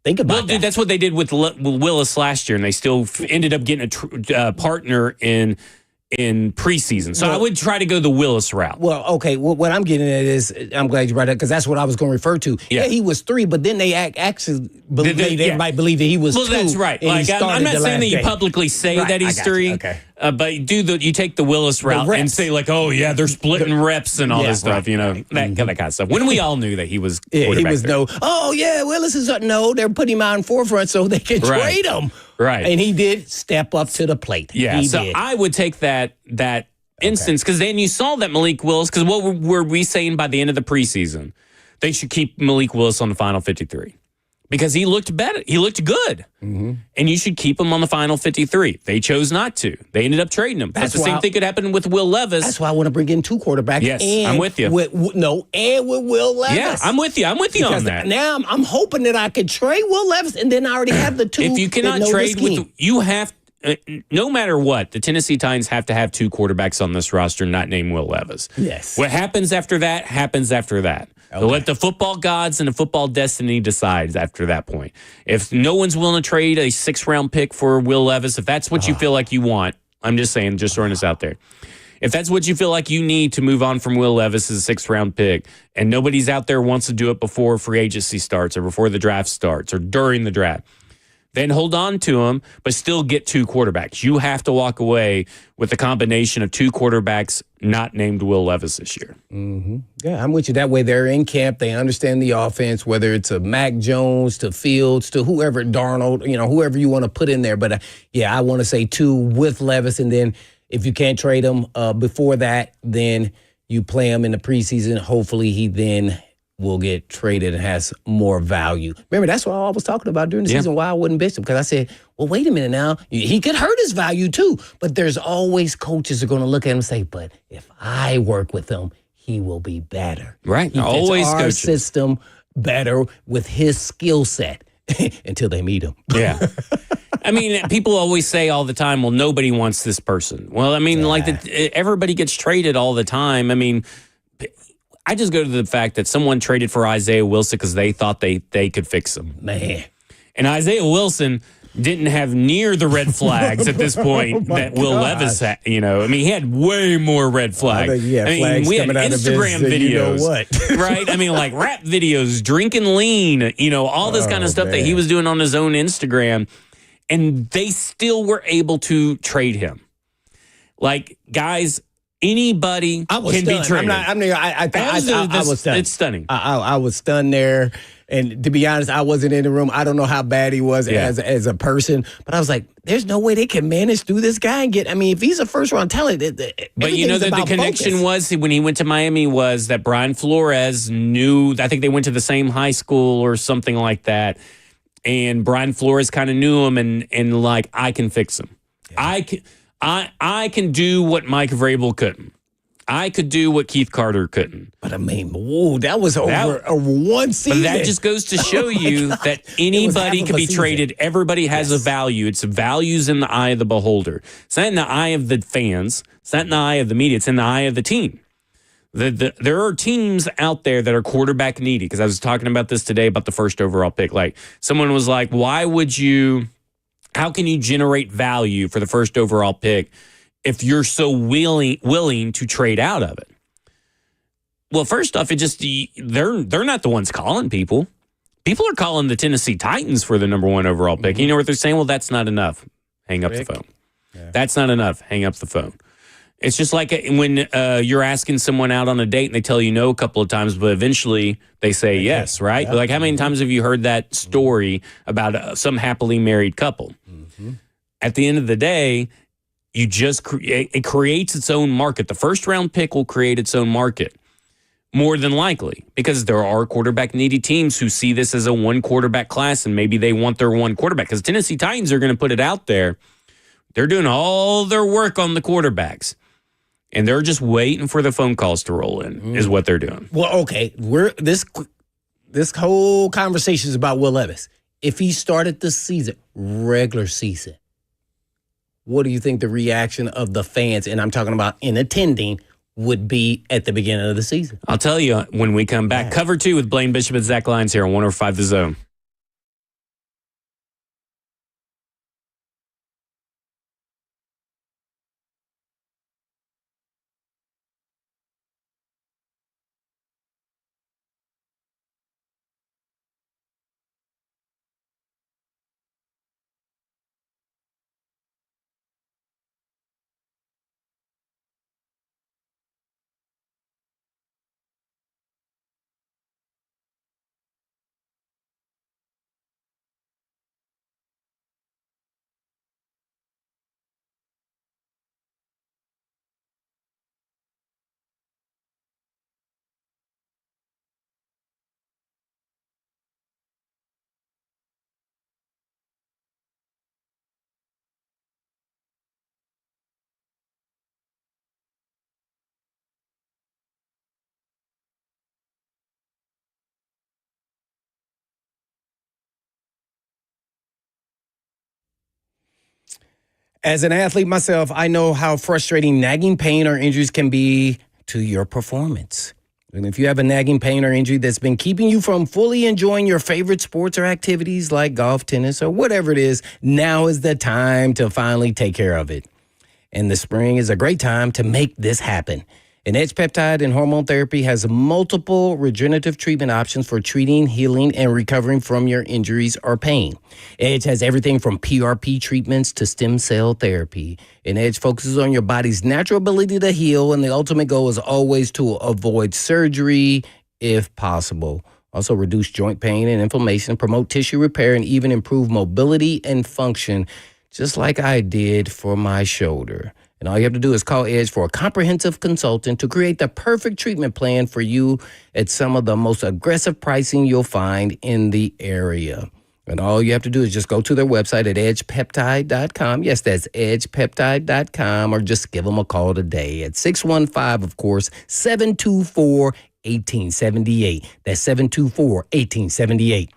Think about Well, that. dude, that's what they did with Willis last year, and they still ended up getting a partner in preseason. So I would try to go the Willis route. Well, okay. What I'm getting at is, I'm glad you brought that because that's what I was going to refer to. Yeah, he was 3, but then they actually everybody believed that he was 2. Well, that's right. Like, I'm not saying that you publicly say that he's 3, okay. But you take the Willis route and say like, oh yeah, they're splitting reps and all this stuff. You know, that kind of stuff. When we all knew that he was, he was Willis is they're putting him out in forefront so they can trade him. Right. And he did step up to the plate. Yeah. He so did. I would take that instance because then you saw that Malik Willis, because what were we saying by the end of the preseason? They should keep Malik Willis on the final 53 because he looked better. He looked good. Mm-hmm. And you should keep him on the final 53. They chose not to. They ended up trading him. But the same thing could happen with Will Levis. That's why I want to bring in 2 quarterbacks. Yes, I'm with you. And with Will Levis. Yeah, I'm with you. I'm with you on that. Now I'm hoping that I could trade Will Levis, and then I already have the 2. If you cannot trade you have, no matter what, the Tennessee Titans have to have 2 quarterbacks on this roster not named Will Levis. Yes. What happens after that happens after that. Okay. So let the football gods and the football destiny decide after that point. If no one's willing to trade a 6th-round pick for Will Levis, if that's what you feel like you want, I'm just saying, just throwing this out there. If that's what you feel like you need to move on from Will Levis as a 6th-round pick, and nobody's out there wants to do it before free agency starts or before the draft starts or during the draft, then hold on to him, but still get 2 quarterbacks. You have to walk away with a combination of 2 quarterbacks not named Will Levis this year. Mm-hmm. Yeah, I'm with you. That way they're in camp. They understand the offense, whether it's a Mac Jones to Fields to whoever, Darnold, whoever you want to put in there. But, I want to say 2 with Levis. And then if you can't trade him before that, then you play him in the preseason. Hopefully he then will get traded and has more value. Remember, that's what I was talking about during the season, why I wouldn't bench him, because I said, well, wait a minute now. He could hurt his value too, but there's always coaches who are going to look at him and say, but if I work with him, he will be better. Right. He always fits our coaches. system better with his skill set until they meet him. Yeah. I mean, people always say all the time, well, nobody wants this person. Well, I mean, everybody gets traded all the time. I mean, I just go to the fact that someone traded for Isaiah Wilson because they thought they could fix him. Man. And Isaiah Wilson didn't have near the red flags at this point that Will Levis had. I mean, he had way more red flags. We had Instagram videos. Right? I mean, like rap videos, drinking lean, all this kind of stuff that he was doing on his own Instagram. And they still were able to trade him. Like, guys, anybody can be traded. I was stunned. It's stunning. I was stunned there. And to be honest, I wasn't in the room. I don't know how bad he was as a person. But I was like, there's no way they can manage through this guy and get, if he's a first-round talent. But you know that the connection was, when he went to Miami, was that Brian Flores knew, I think they went to the same high school or something like that. And Brian Flores kind of knew him and like, I can fix him. Yeah. I can do what Mike Vrabel couldn't. I could do what Keith Carter couldn't. But that was over one season. But that just goes to show you that anybody can be traded. Everybody has a value. It's values in the eye of the beholder. It's not in the eye of the fans. It's not in the eye of the media. It's in the eye of the team. There are teams out there that are quarterback needy, because I was talking about this today about the first overall pick. Like, someone was like, how can you generate value for the first overall pick if you're so willing to trade out of it? Well, first off, they're not the ones calling people. People are calling the Tennessee Titans for the number 1 overall pick. You know what they're saying? Well, that's not enough. Hang up the phone. Yeah. That's not enough. Hang up the phone. It's just like when you're asking someone out on a date and they tell you no a couple of times, but eventually they say yes, right? Yeah. Like, how many times have you heard that story about some happily married couple? Mm-hmm. At the end of the day, it creates its own market. The first round pick will create its own market, more than likely, because there are quarterback needy teams who see this as a 1 quarterback class, and maybe they want their 1 quarterback, because Tennessee Titans are going to put it out there. They're doing all their work on the quarterbacks, and they're just waiting for the phone calls to roll in, is what they're doing. Well, okay, this whole conversation is about Will Levis. If he started this season, regular season, what do you think the reaction of the fans, and I'm talking about in attending, would be at the beginning of the season? I'll tell you when we come back. Cover 2 with Blaine Bishop and Zach Lyons here on 105 The Zone. As an athlete myself, I know how frustrating nagging pain or injuries can be to your performance. And if you have a nagging pain or injury that's been keeping you from fully enjoying your favorite sports or activities like golf, tennis, or whatever it is, now is the time to finally take care of it. And the spring is a great time to make this happen. And Edge Peptide and Hormone Therapy has multiple regenerative treatment options for treating, healing, and recovering from your injuries or pain. Edge has everything from PRP treatments to stem cell therapy. And Edge focuses on your body's natural ability to heal, and the ultimate goal is always to avoid surgery if possible. Also reduce joint pain and inflammation, promote tissue repair, and even improve mobility and function, just like I did for my shoulder. And all you have to do is call Edge for a comprehensive consultant to create the perfect treatment plan for you at some of the most aggressive pricing you'll find in the area. And all you have to do is just go to their website at edgepeptide.com. Yes, that's edgepeptide.com, or just give them a call today at 615, of course, 724-1878. That's 724-1878.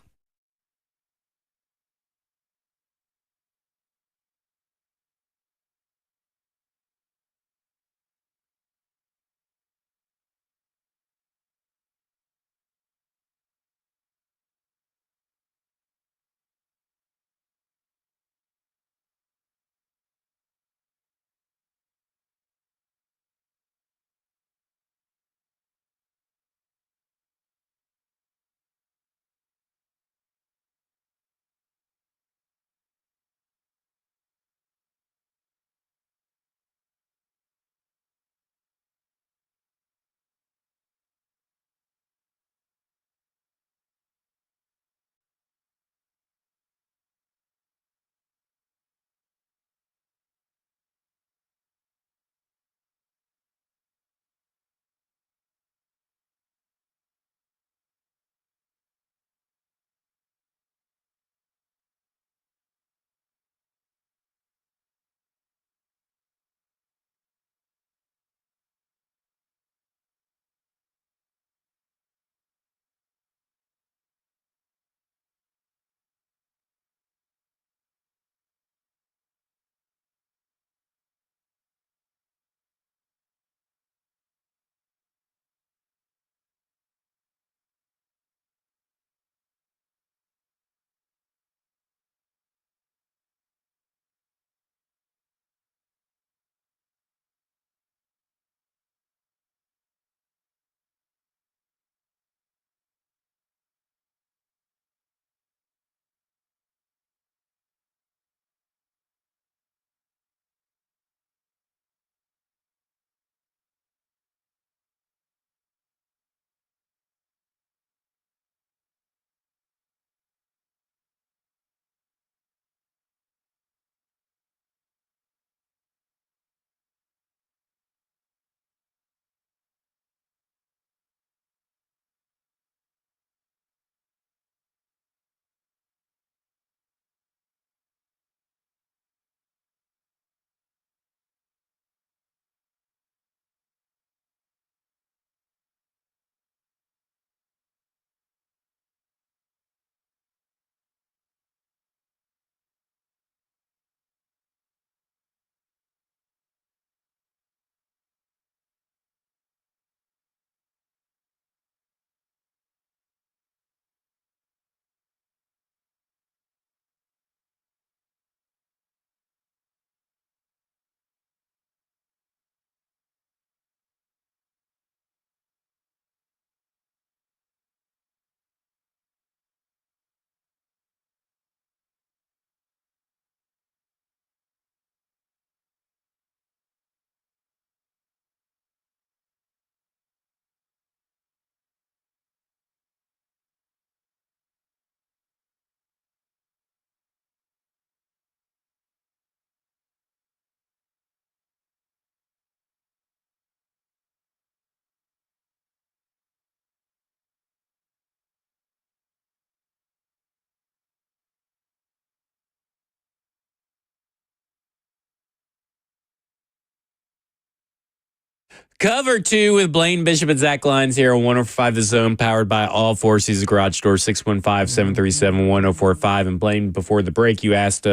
Cover 2 with Blaine Bishop and Zach Lyons here on 105 The Zone, powered by All Four Seasons Garage Door, 615-737-1045. And Blaine, before the break, you asked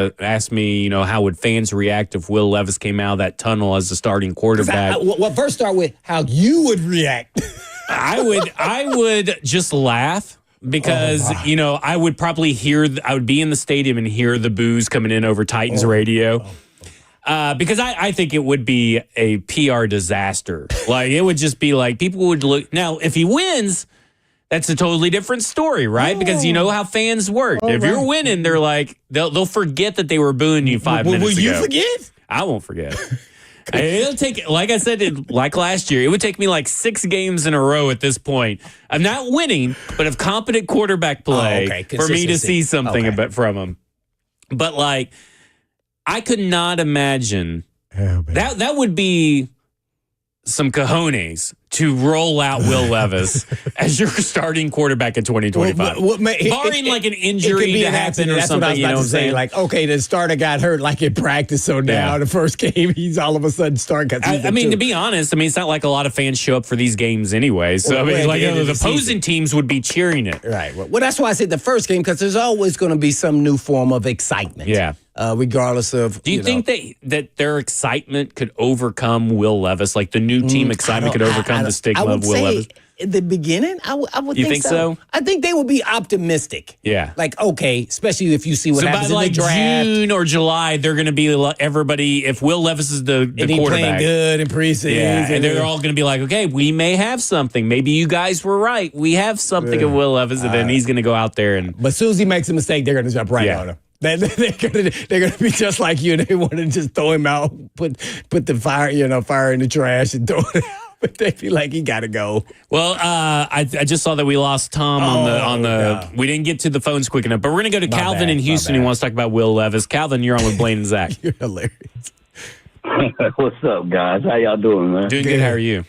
me, how would fans react if Will Levis came out of that tunnel as the starting quarterback? First start with how you would react. I would just laugh. Because, I would probably I would be in the stadium and hear the boos coming in over Titans radio. Because I think it would be a PR disaster. Like, it would just be like, people would look. Now, if he wins, that's a totally different story, right? Because you know how fans work. If you're winning, they're like, they'll forget that they were booing you 5 minutes ago. Will you forget? I won't forget. It'll take, like I said, like last year, it would take me like 6 games in a row at this point. I'm not winning, but of competent quarterback play for me to see something from him. But I could not imagine that would be some cojones to roll out Will Levis as your starting quarterback in 2025. Barring like an injury to happen or something, what I was about to say. Like, the starter got hurt in practice, so now the first game he's all of a sudden starting. I mean, to be honest, it's not like a lot of fans show up for these games anyway. So the opposing teams would be cheering it. Right. Well, that's why I said the first game, because there's always going to be some new form of excitement. Yeah. Regardless of. Do you think that their excitement could overcome Will Levis? Like the new team excitement could overcome the stigma of Will Levis? In the beginning, I would think so. I think they would be optimistic. Yeah. Especially if you see what happens in the draft. June or July, they're going to be everybody, if Will Levis is the quarterback. Playing good in preseason. Yeah, and they're all going to be like, okay, we may have something. Maybe you guys were right. We have something of Will Levis, and then he's going to go out there. But as soon as he makes a mistake, they're going to jump right on him. They're gonna be just like you. They want to just throw him out, put the fire in the trash and throw it out. But they feel like he got to go. Well, I just saw that we lost Tom on the. We didn't get to the phones quick enough, but we're gonna go to Calvin in Houston who wants to talk about Will Levis. Calvin, you're on with Blaine and Zach. You're hilarious. What's up, guys? How y'all doing, man? Doing good. How are you?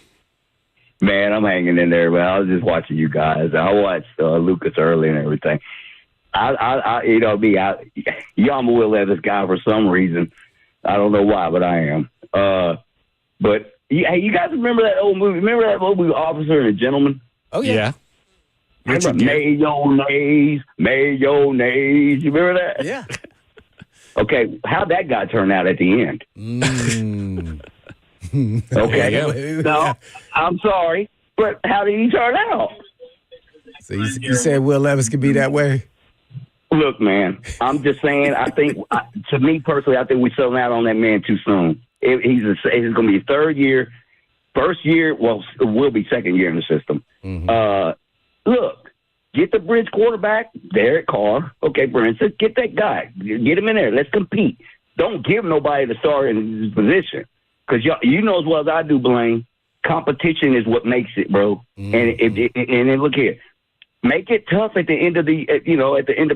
Man, I'm hanging in there, man. I was just watching you guys. I watched Lucas early and everything. I'm a Will Levis guy for some reason. I don't know why, but I am. But you guys remember that old movie? Remember that old movie, Officer and a Gentleman? Oh yeah. Mayonnaise. You remember that? Yeah. Okay, how'd that guy turn out at the end? Okay. No, I'm sorry, but how did he turn out? So you said Will Levis could be that way? Look, man, I'm just saying, I think, to me personally, I think we're selling out on that man too soon. It's going to be his third year. First year, well, it will be second year in the system. Mm-hmm. Look, get the bridge quarterback, Derek Carr. Okay, for instance, get that guy. Get him in there. Let's compete. Don't give nobody the start in his position. Because you know as well as I do, Blaine, competition is what makes it, bro. Mm-hmm. And then look here. Make it tough at the end of the, at the end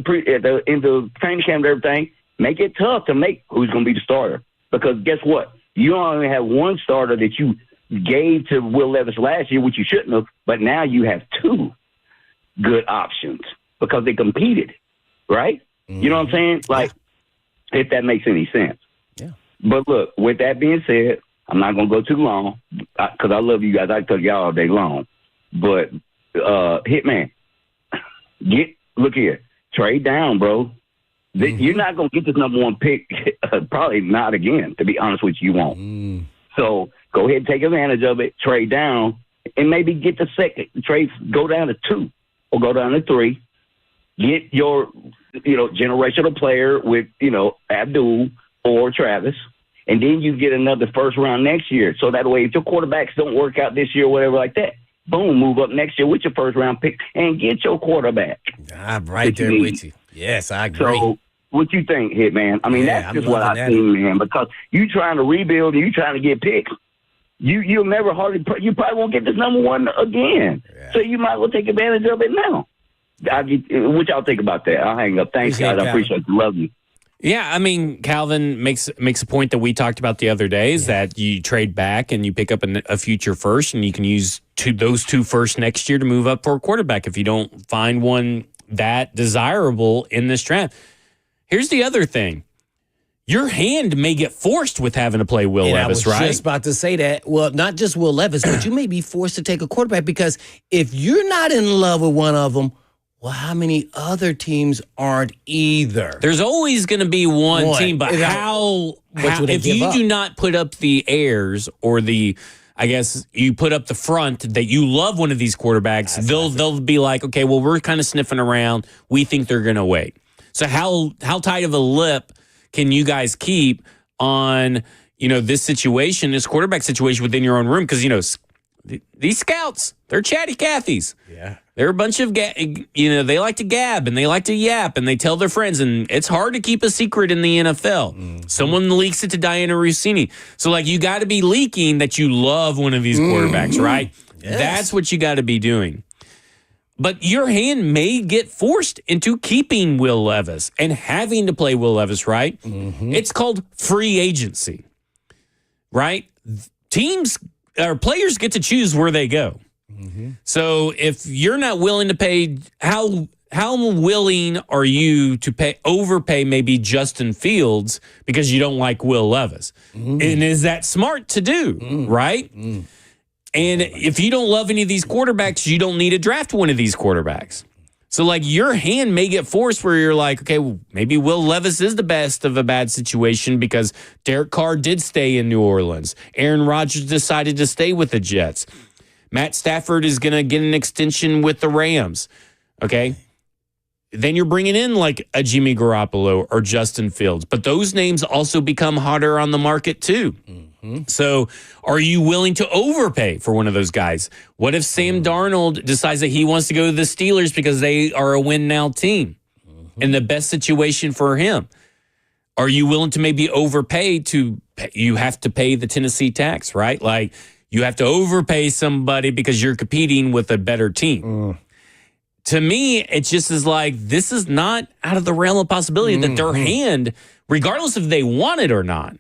of training camp and everything. Make it tough to make who's going to be the starter. Because guess what? You only have one starter that you gave to Will Levis last year, which you shouldn't have. But now you have 2 good options because they competed, right? Mm-hmm. You know what I'm saying? If that makes any sense. Yeah. But look, with that being said, I'm not going to go too long because I love you guys. I tell y'all all day long. But Hitman. Look here, trade down, bro. Mm-hmm. You're not going to get this number 1 pick, probably not again, to be honest with you, won't. Mm. So go ahead and take advantage of it, trade down, and maybe get the second trade, go down to 2 or go down to 3. Get your, generational player with, Abdul or Travis, and then you get another first round next year. So that way, if your quarterbacks don't work out this year or whatever like that, boom, move up next year with your first round pick and get your quarterback. I'm right there with you. Yes, I agree. So what you think, Hitman? I mean, that's just what I think, man, because you trying to rebuild and you trying to get picks. You'll never you probably won't get this number 1 again. Yeah. So you might as well take advantage of it now. What y'all think about that? I'll hang up. Thanks, guys. I appreciate you. Love you. Yeah, I mean, Calvin makes a point that we talked about the other day is that you trade back and you pick up a future first, and you can use those 2 first next year to move up for a quarterback if you don't find one that desirable in this draft. Here's the other thing. your hand may get forced with having to play Will Levis, right? I was just about to say that. Well, not just Will Levis, but you may be forced to take a quarterback because if you're not in love with one of them, well, how many other teams aren't either? There's always going to be one team, but if you do not put up the heirs or I guess you put up the front that you love one of these quarterbacks, they'll be like, okay, well, we're kind of sniffing around. We think they're going to wait. So how tight of a lip can you guys keep on, this situation, this quarterback situation within your own room? Because, these scouts, they're chatty Cathys. Yeah. They're a bunch of, they like to gab and they like to yap and they tell their friends. And it's hard to keep a secret in the NFL. Mm-hmm. Someone leaks it to Diana Rossini. So, you got to be leaking that you love one of these quarterbacks, right? Yes. That's what you got to be doing. But your hand may get forced into keeping Will Levis and having to play Will Levis, right? Mm-hmm. It's called free agency, right? Players get to choose where they go. Mm-hmm. So if you're not willing to pay, how willing are you to overpay maybe Justin Fields because you don't like Will Levis? Mm-hmm. And is that smart to do, right? Mm-hmm. And if you don't love any of these quarterbacks, you don't need to draft one of these quarterbacks. So, your hand may get forced where you're like, okay, well, maybe Will Levis is the best of a bad situation because Derek Carr did stay in New Orleans. Aaron Rodgers decided to stay with the Jets. Matt Stafford is going to get an extension with the Rams. Okay? Then you're bringing in a Jimmy Garoppolo or Justin Fields. But those names also become hotter on the market too. Mm-hmm. So are you willing to overpay for one of those guys? What if Sam Darnold decides that he wants to go to the Steelers because they are a win-now team and the best situation for him? Are you willing to maybe overpay you have to pay the Tennessee tax, right? You have to overpay somebody because you're competing with a better team. To me, it just is this is not out of the realm of possibility that their hand, regardless if they want it or not,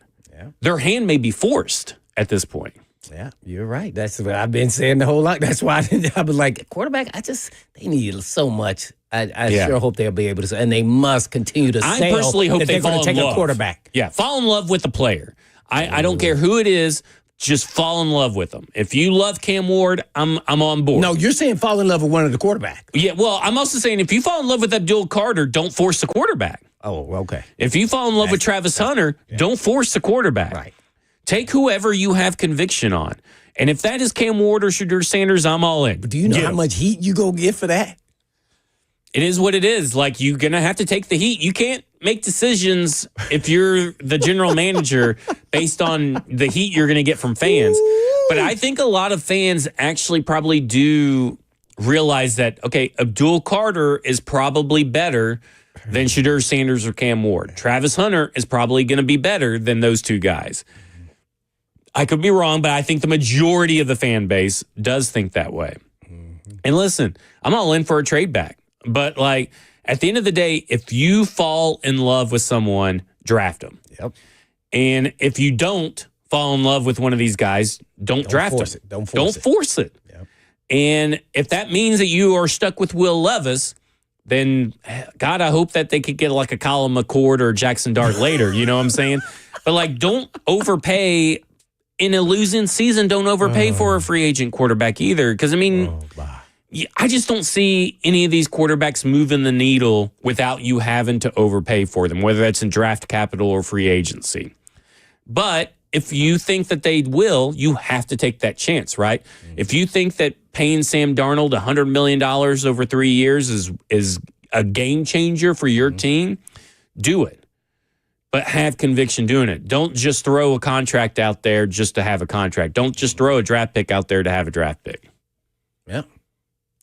their hand may be forced at this point. Yeah, you're right. That's what I've been saying the whole lot. That's why I was like, quarterback, they need so much. I sure hope they'll be able to, and they must continue to I personally hope they fall in love. A quarterback. Yeah, fall in love with the player. I don't care who it is. Just fall in love with them. If you love Cam Ward, I'm on board. No, you're saying fall in love with one of the quarterbacks. Yeah, well, I'm also saying if you fall in love with Abdul Carter, don't force the quarterback. Oh, okay. If you fall in love with Travis Hunter, don't force the quarterback. Right. Take whoever you have conviction on. And if that is Cam Ward or Shedeur Sanders, I'm all in. But do you know how much heat you go get for that? It is what it is. You're going to have to take the heat. You can't make decisions if you're the general manager based on the heat you're going to get from fans. But I think a lot of fans actually probably do realize that, okay, Abdul Carter is probably better than Shedeur Sanders or Cam Ward. Travis Hunter is probably going to be better than those two guys. I could be wrong, but I think the majority of the fan base does think that way. And listen, I'm all in for a trade back. But at the end of the day, if you fall in love with someone, draft them. Yep. And if you don't fall in love with one of these guys, don't draft them. Don't force it. Yep. And if that means that you are stuck with Will Levis, then God, I hope that they could get a Colin McCord or Jackson Dart later. You know what I'm saying? But don't overpay in a losing season. Don't overpay for a free agent quarterback either. Because I just don't see any of these quarterbacks moving the needle without you having to overpay for them, whether that's in draft capital or free agency. But if you think that they will, you have to take that chance, right? Mm-hmm. If you think that paying Sam Darnold $100 million over 3 years is a game changer for your team, do it. But have conviction doing it. Don't just throw a contract out there just to have a contract. Don't just throw a draft pick out there to have a draft pick. Yeah.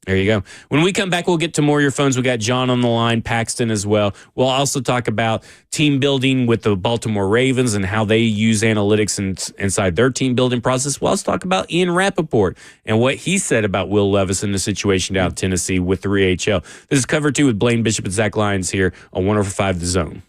There you go. When we come back, we'll get to more of your phones. We got John on the line, Paxton as well. We'll also talk about team building with the Baltimore Ravens and how they use analytics inside their team building process. We'll also talk about Ian Rappaport and what he said about Will Levis in the situation down in Tennessee with the 3HL. This is Cover 2 with Blaine Bishop and Zach Lyons here on 104.5 The Zone.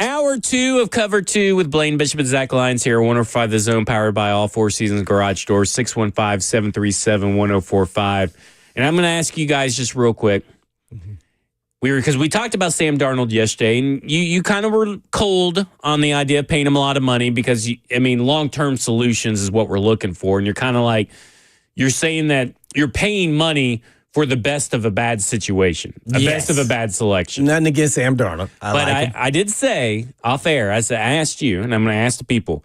Hour 2 of Cover 2 with Blaine Bishop and Zach Lyons here. 105 The Zone, powered by all Four Seasons Garage Doors, 615-737-1045. And I'm going to ask you guys just real quick. Because we talked about Sam Darnold yesterday, and you kind of were cold on the idea of paying him a lot of money because, long-term solutions is what we're looking for. And you're kind of like, you're saying that you're paying money for the best of a bad situation, best of a bad selection. Nothing against Sam Darnold. I did say off air, I asked you, and I'm going to ask the people,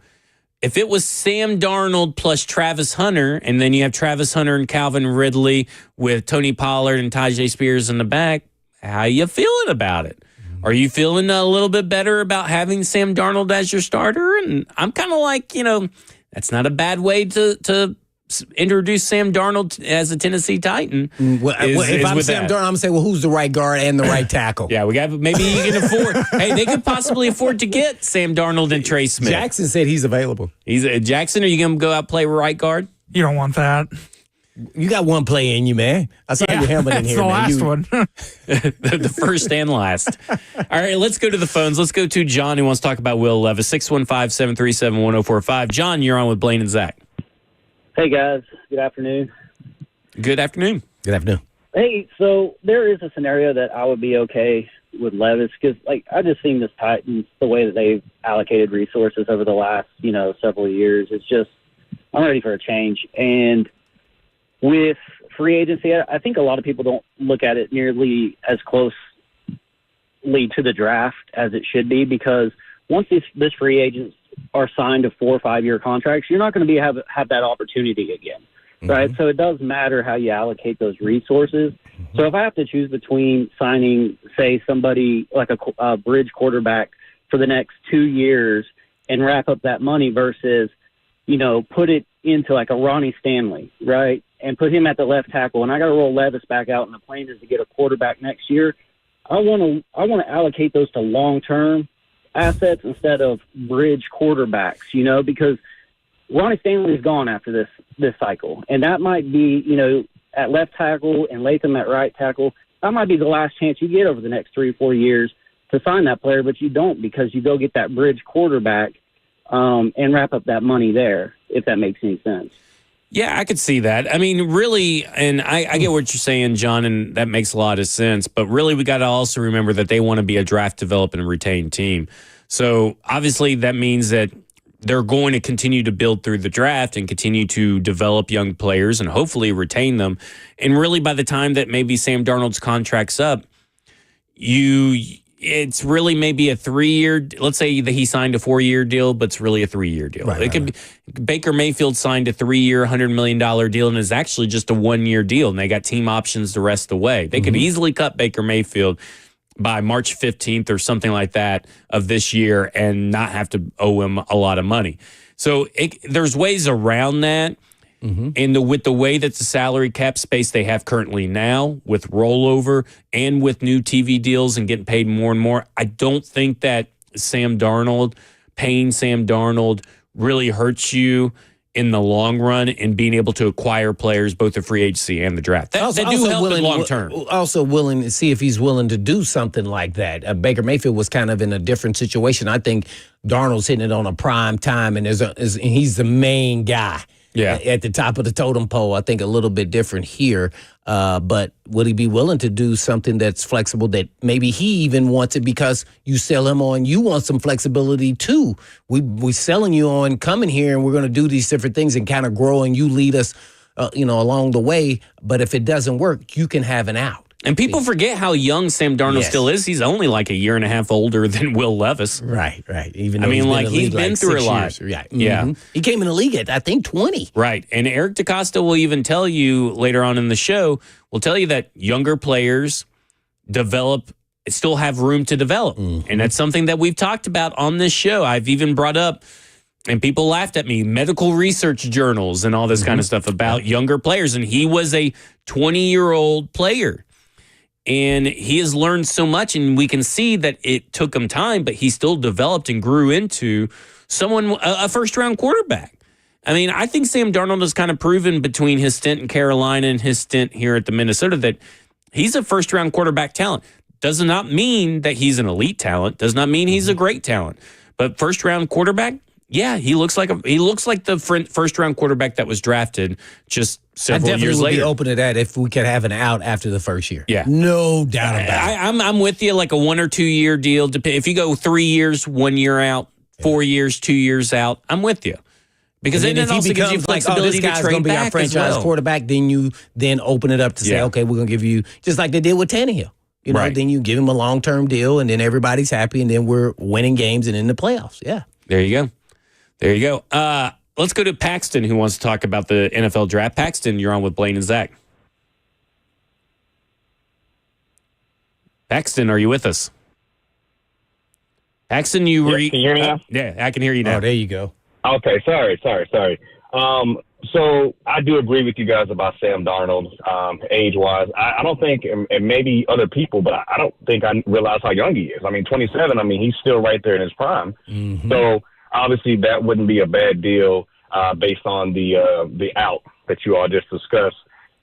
if it was Sam Darnold plus Travis Hunter, and then you have Travis Hunter and Calvin Ridley with Tony Pollard and Tyjae Spears in the back, how you feeling about it? Are you feeling a little bit better about having Sam Darnold as your starter? And I'm kind of like, that's not a bad way to introduce Sam Darnold as a Tennessee Titan. If I'm Sam Darnold, I'm going to say, well, who's the right guard and the right tackle? Yeah, maybe you can afford. Hey, they could possibly afford to get Sam Darnold and Trey Smith. Jackson said he's available. Jackson, are you going to go out play right guard? You don't want that. You got one play in you, man. I saw your helmet in here, the man. Last one. The first and last. All right, let's go to the phones. Let's go to John, who wants to talk about Will Levis. 615-737-1045. John, you're on with Blaine and Zach. Hey, guys. Good afternoon. Good afternoon. Good afternoon. Hey, so there is a scenario that I would be okay with Levis because, I just seen this Titans, the way that they've allocated resources over the last, several years. It's just, I'm ready for a change. And with free agency, I think a lot of people don't look at it nearly as closely to the draft as it should be because once this free agents are signed to 4 or 5 year contracts, you're not going to have that opportunity again, right? So it does matter how you allocate those resources. So if I have to choose between signing, say, somebody like a bridge quarterback for the next 2 years and wrap up that money versus, put it into like a Ronnie Stanley, right, and put him at the left tackle, and I got to roll Levis back out, and the plan is to get a quarterback next year, I want to allocate those to long-term assets instead of bridge quarterbacks, because Ronnie Stanley is gone after this cycle. And that might be, at left tackle and Latham at right tackle, that might be the last chance you get over the next 3 or 4 years to sign that player, but you don't because you go get that bridge quarterback and wrap up that money there, if that makes any sense. Yeah, I could see that. Really, and I get what you're saying, John, and that makes a lot of sense. But really, we got to also remember that they want to be a draft, develop, and retain team. So obviously, that means that they're going to continue to build through the draft and continue to develop young players and hopefully retain them. And really, by the time that maybe Sam Darnold's contract's up, it's really maybe a 3-year. Let's say that he signed a 4-year deal, but it's really a 3-year deal. It could be Baker Mayfield signed a 3-year, $100 million deal, and is actually just a 1-year deal, and they got team options the rest of the way. They could easily cut Baker Mayfield by March 15th or something like that of this year and not have to owe him a lot of money. So there's ways around that. And with the way that the salary cap space they have currently now, with rollover and with new TV deals and getting paid more and more, I don't think that paying Sam Darnold really hurts you in the long run and being able to acquire players both the free agency and the draft. That do help in long term. Also willing to see if he's willing to do something like that. Baker Mayfield was kind of in a different situation. I think Darnold's hitting it on a prime time, and he's the main guy. Yeah, at the top of the totem pole. I think a little bit different here. But would he be willing to do something that's flexible that maybe he even wants it because you sell him on, you want some flexibility too. We selling you on coming here and we're going to do these different things and kind of grow and you lead us, along the way. But if it doesn't work, you can have an out. And people forget how young Sam Darnold still is. He's only like a year and a half older than Will Levis. Right. Even though he's been through a lot. Right. Yeah. He came in the league at, I think, 20. Right. And Eric DeCosta will even tell you later on in the show, will tell you that younger players still have room to develop. And that's something that we've talked about on this show. I've even brought up, and people laughed at me, medical research journals and all this kind of stuff about younger players. And he was a 20-year-old player. And he has learned so much, and we can see that it took him time, but he still developed and grew into a first-round quarterback. I think Sam Darnold has kind of proven between his stint in Carolina and his stint here at the Minnesota that he's a first-round quarterback talent. does not mean that he's an elite talent, does not mean he's a great talent. But first-round quarterback, yeah, he looks like the first-round quarterback that was drafted just several years later. I definitely would be open to that if we could have an out after the first year. Yeah. No doubt about it. I'm with you, like a 1 or 2 year deal. If you go 3 years, 1 year out, 4 years, 2 years out, I'm with you. Because then it also gives you flexibility to trade be our back franchise as well. quarterback. Then you open it up to say, okay, we're going to give you, just like they did with Tannehill. You know, then you give him a long-term deal, and then everybody's happy, and then we're winning games and in the playoffs. Yeah. There you go. Let's go to Paxton, who wants to talk about the NFL draft. Paxton, you're on with Blaine and Zach. Paxton, are you with us? Paxton, can you hear me now? Yeah, I can hear you now. Oh, there you go. Okay, sorry. So I do agree with you guys about Sam Darnold, age-wise. I don't think, and maybe other people, but I don't think I realize how young he is. I mean, 27, he's still right there in his prime. Mm-hmm. So obviously that wouldn't be a bad deal based on the out that you all just discussed.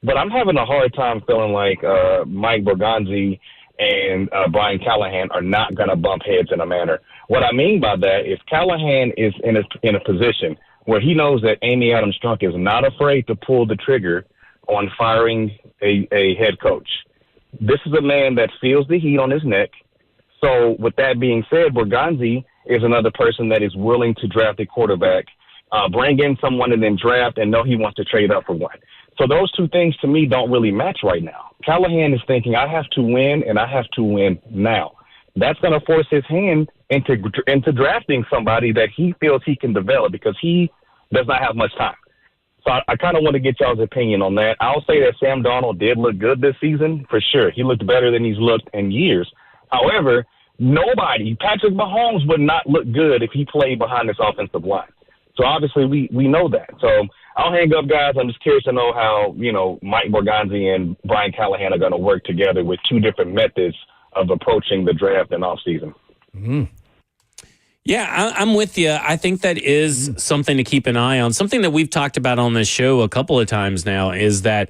But I'm having a hard time feeling like Mike Borgonzi and Brian Callahan are not going to bump heads in a manner. What I mean by that is Callahan is in a position where he knows that Amy Adams Strunk is not afraid to pull the trigger on firing a head coach. This is a man that feels the heat on his neck. So with that being said, Borgonzi is another person that is willing to draft a quarterback, bring in someone and then draft and know he wants to trade up for one. So those two things to me don't really match right now. Callahan is thinking, I have to win, and I have to win now. That's going to force his hand into drafting somebody that he feels he can develop because he does not have much time. So I kind of want to get y'all's opinion on that. I'll say that Sam Darnold did look good this season, for sure. He looked better than he's looked in years. However, Patrick Mahomes would not look good if he played behind this offensive line. So obviously we know that. So I'll hang up, guys. I'm just curious to know how, Mike Borgonzi and Brian Callahan are going to work together with two different methods of approaching the draft and offseason. Mm-hmm. Yeah, I'm with you. I think that is something to keep an eye on. Something that we've talked about on this show a couple of times now is that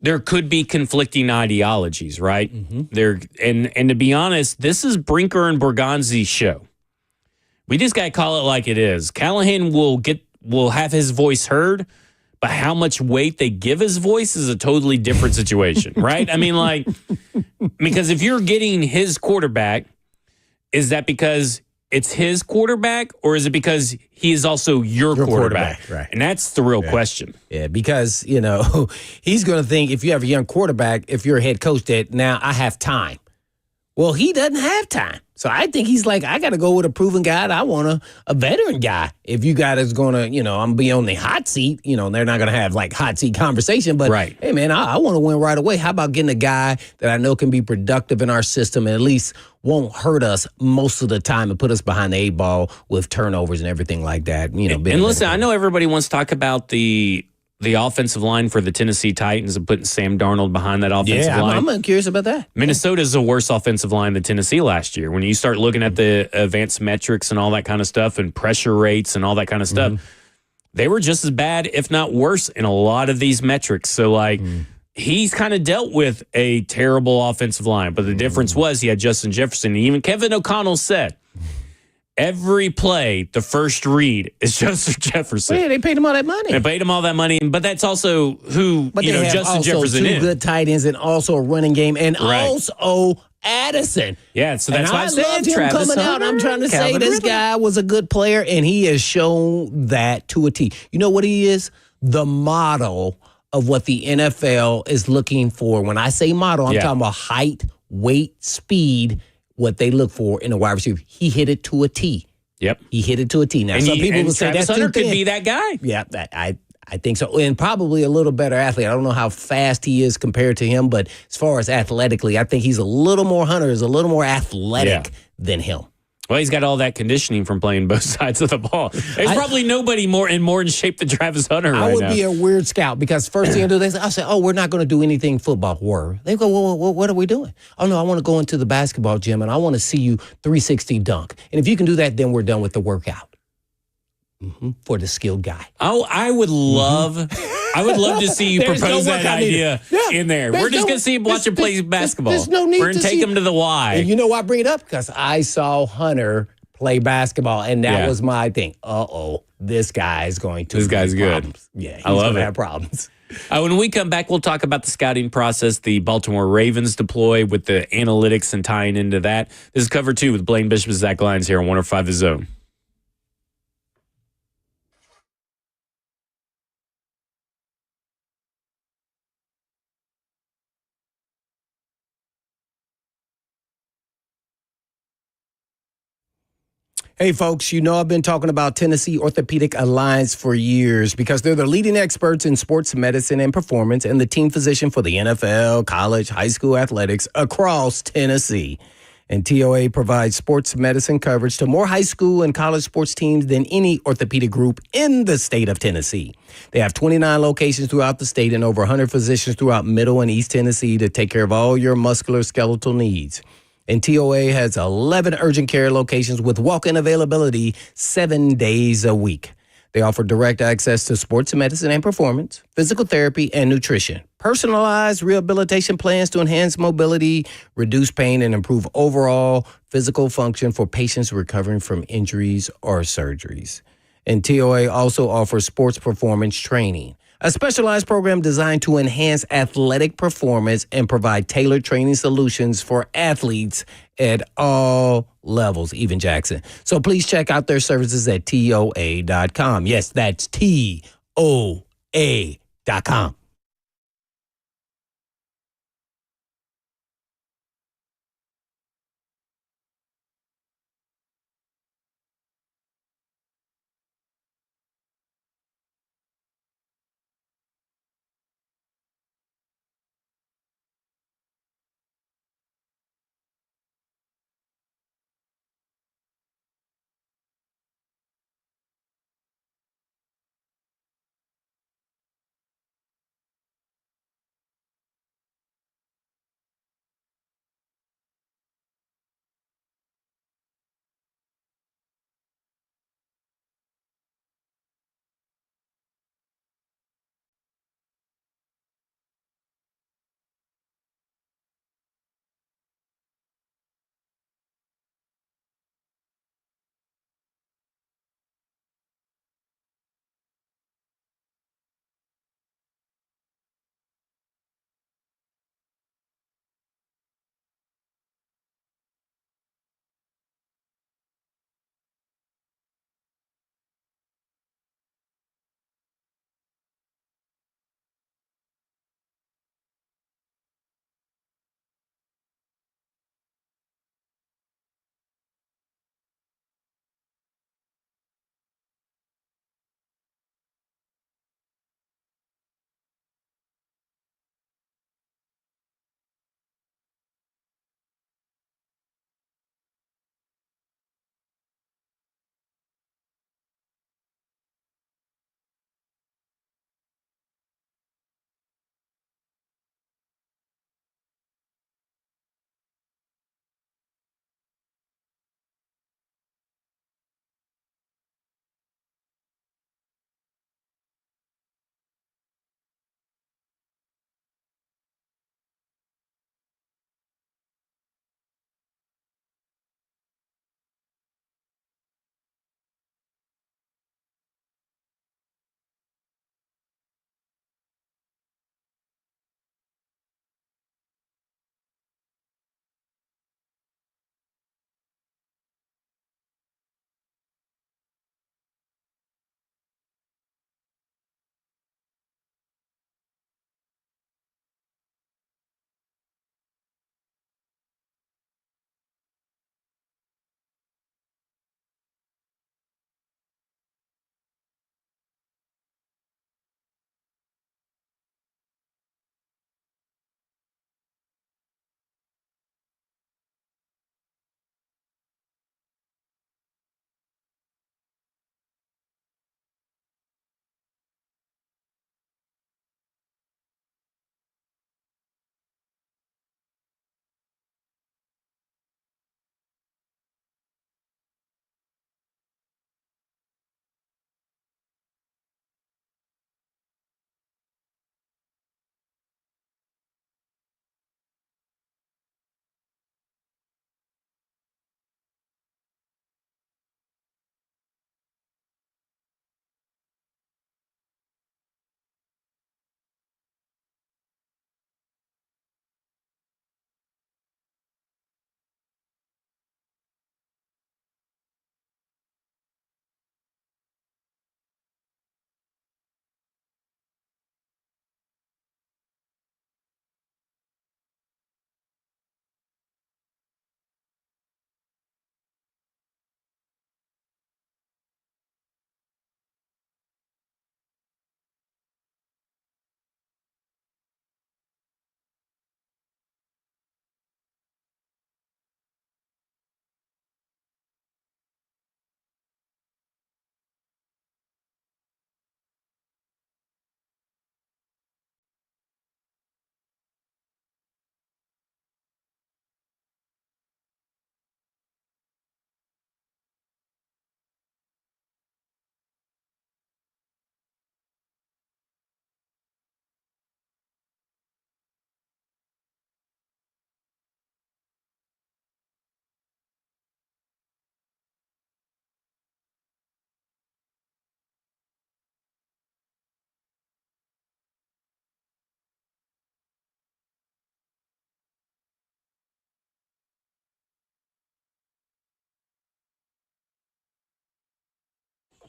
there could be conflicting ideologies, right? Mm-hmm. And to be honest, this is Brinker and Borgonzi's show. We just got to call it like it is. Callahan will have his voice heard, but how much weight they give his voice is a totally different situation, right? Because if you're getting his quarterback, is that because it's his quarterback, or is it because he is also your quarterback? Right. And that's the real question. Yeah, because, he's going to think if you have a young quarterback, if you're a head coach, that now I have time. Well, he doesn't have time. So I think he's like, I got to go with a proven guy. I want a veteran guy. If you guys is going to, I'm going to be on the hot seat, they're not going to have like hot seat conversation. But, hey, man, I want to win right away. How about getting a guy that I know can be productive in our system and at least won't hurt us most of the time and put us behind the 8 ball with turnovers and everything like that. And listen, I know everybody wants to talk about the offensive line for the Tennessee Titans and putting Sam Darnold behind that offensive line. I'm curious about that. Minnesota's a worse offensive line than Tennessee last year. When you start looking at the advanced metrics and all that kind of stuff and pressure rates and all that kind of stuff, they were just as bad, if not worse, in a lot of these metrics. So, he's kind of dealt with a terrible offensive line. But the difference was he had Justin Jefferson. And even Kevin O'Connell said, every play, the first read is Justin Jefferson. Well, yeah, they paid him all that money. They paid him all that money, but that's also who Justin Jefferson is. Two good tight ends and also a running game and also Addison. Yeah, so that's why I said loved him Travis coming Hunter, out. I'm trying to Calvin say this Ridley. guy was a good player, and he has shown that to a T. You know what he is? The model of what the NFL is looking for. When I say model, I'm talking about height, weight, speed, what they look for in a wide receiver. He hit it to a T. Yep. He hit it to a T. Now, some people will say Travis that's Hunter too thin. could be that guy. Yeah, I think so. And probably a little better athlete. I don't know how fast he is compared to him, but as far as athletically, I think he's a little more Hunter is a little more athletic than him. Well, he's got all that conditioning from playing both sides of the ball. There's probably nobody more in shape than Travis Hunter right now. I would be a weird scout because first thing I do, I say, oh, we're not going to do anything football. They go, well, what are we doing? Oh, no, I want to go into the basketball gym and I want to see you 360 dunk. And if you can do that, then we're done with the workout. For the skilled guy. Oh, I would love I would love to see you There's propose no that workout needed. idea Yeah. in there. There's We're just no- going to see him watch him play basketball. There's no need We're going to take see- him to the Y. And you know why I bring it up? Because I saw Hunter play basketball, and that was my thing. This guy is going to. This guy's good. Problems. Yeah, he's I love gonna it. have problems. When we come back, we'll talk about the scouting process the Baltimore Ravens deploy with the analytics and tying into that. This is Cover 2 with Blaine Bishop and Zach Lyons here on 105 The Zone. Hey, folks, you know I've been talking about Tennessee Orthopedic Alliance for years because they're the leading experts in sports medicine and performance and the team physician for the NFL, college, high school athletics across Tennessee. And TOA provides sports medicine coverage to more high school and college sports teams than any orthopedic group in the state of Tennessee. They have 29 locations throughout the state and over 100 physicians throughout Middle and East Tennessee to take care of all your musculoskeletal needs. And TOA has 11 urgent care locations with walk-in availability 7 days a week. They offer direct access to sports medicine and performance, physical therapy, and nutrition. Personalized rehabilitation plans to enhance mobility, reduce pain, and improve overall physical function for patients recovering from injuries or surgeries. And TOA also offers sports performance training, a specialized program designed to enhance athletic performance and provide tailored training solutions for athletes at all levels, even Jackson. So please check out their services at TOA.com. Yes, that's TOA.com.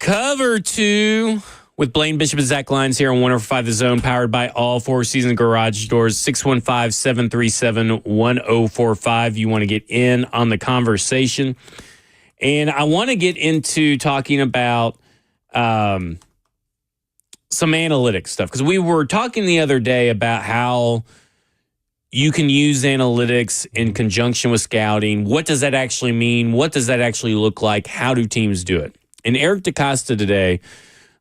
Cover 2 with Blaine Bishop and Zach Lyons here on 105 The Zone, powered by All Four Seasons Garage Doors, 615-737-1045. You want to get in on the conversation. And I want to get into talking about some analytics stuff, because we were talking the other day about how you can use analytics in conjunction with scouting. What does that actually mean? What does that actually look like? How do teams do it? And Eric DeCosta today,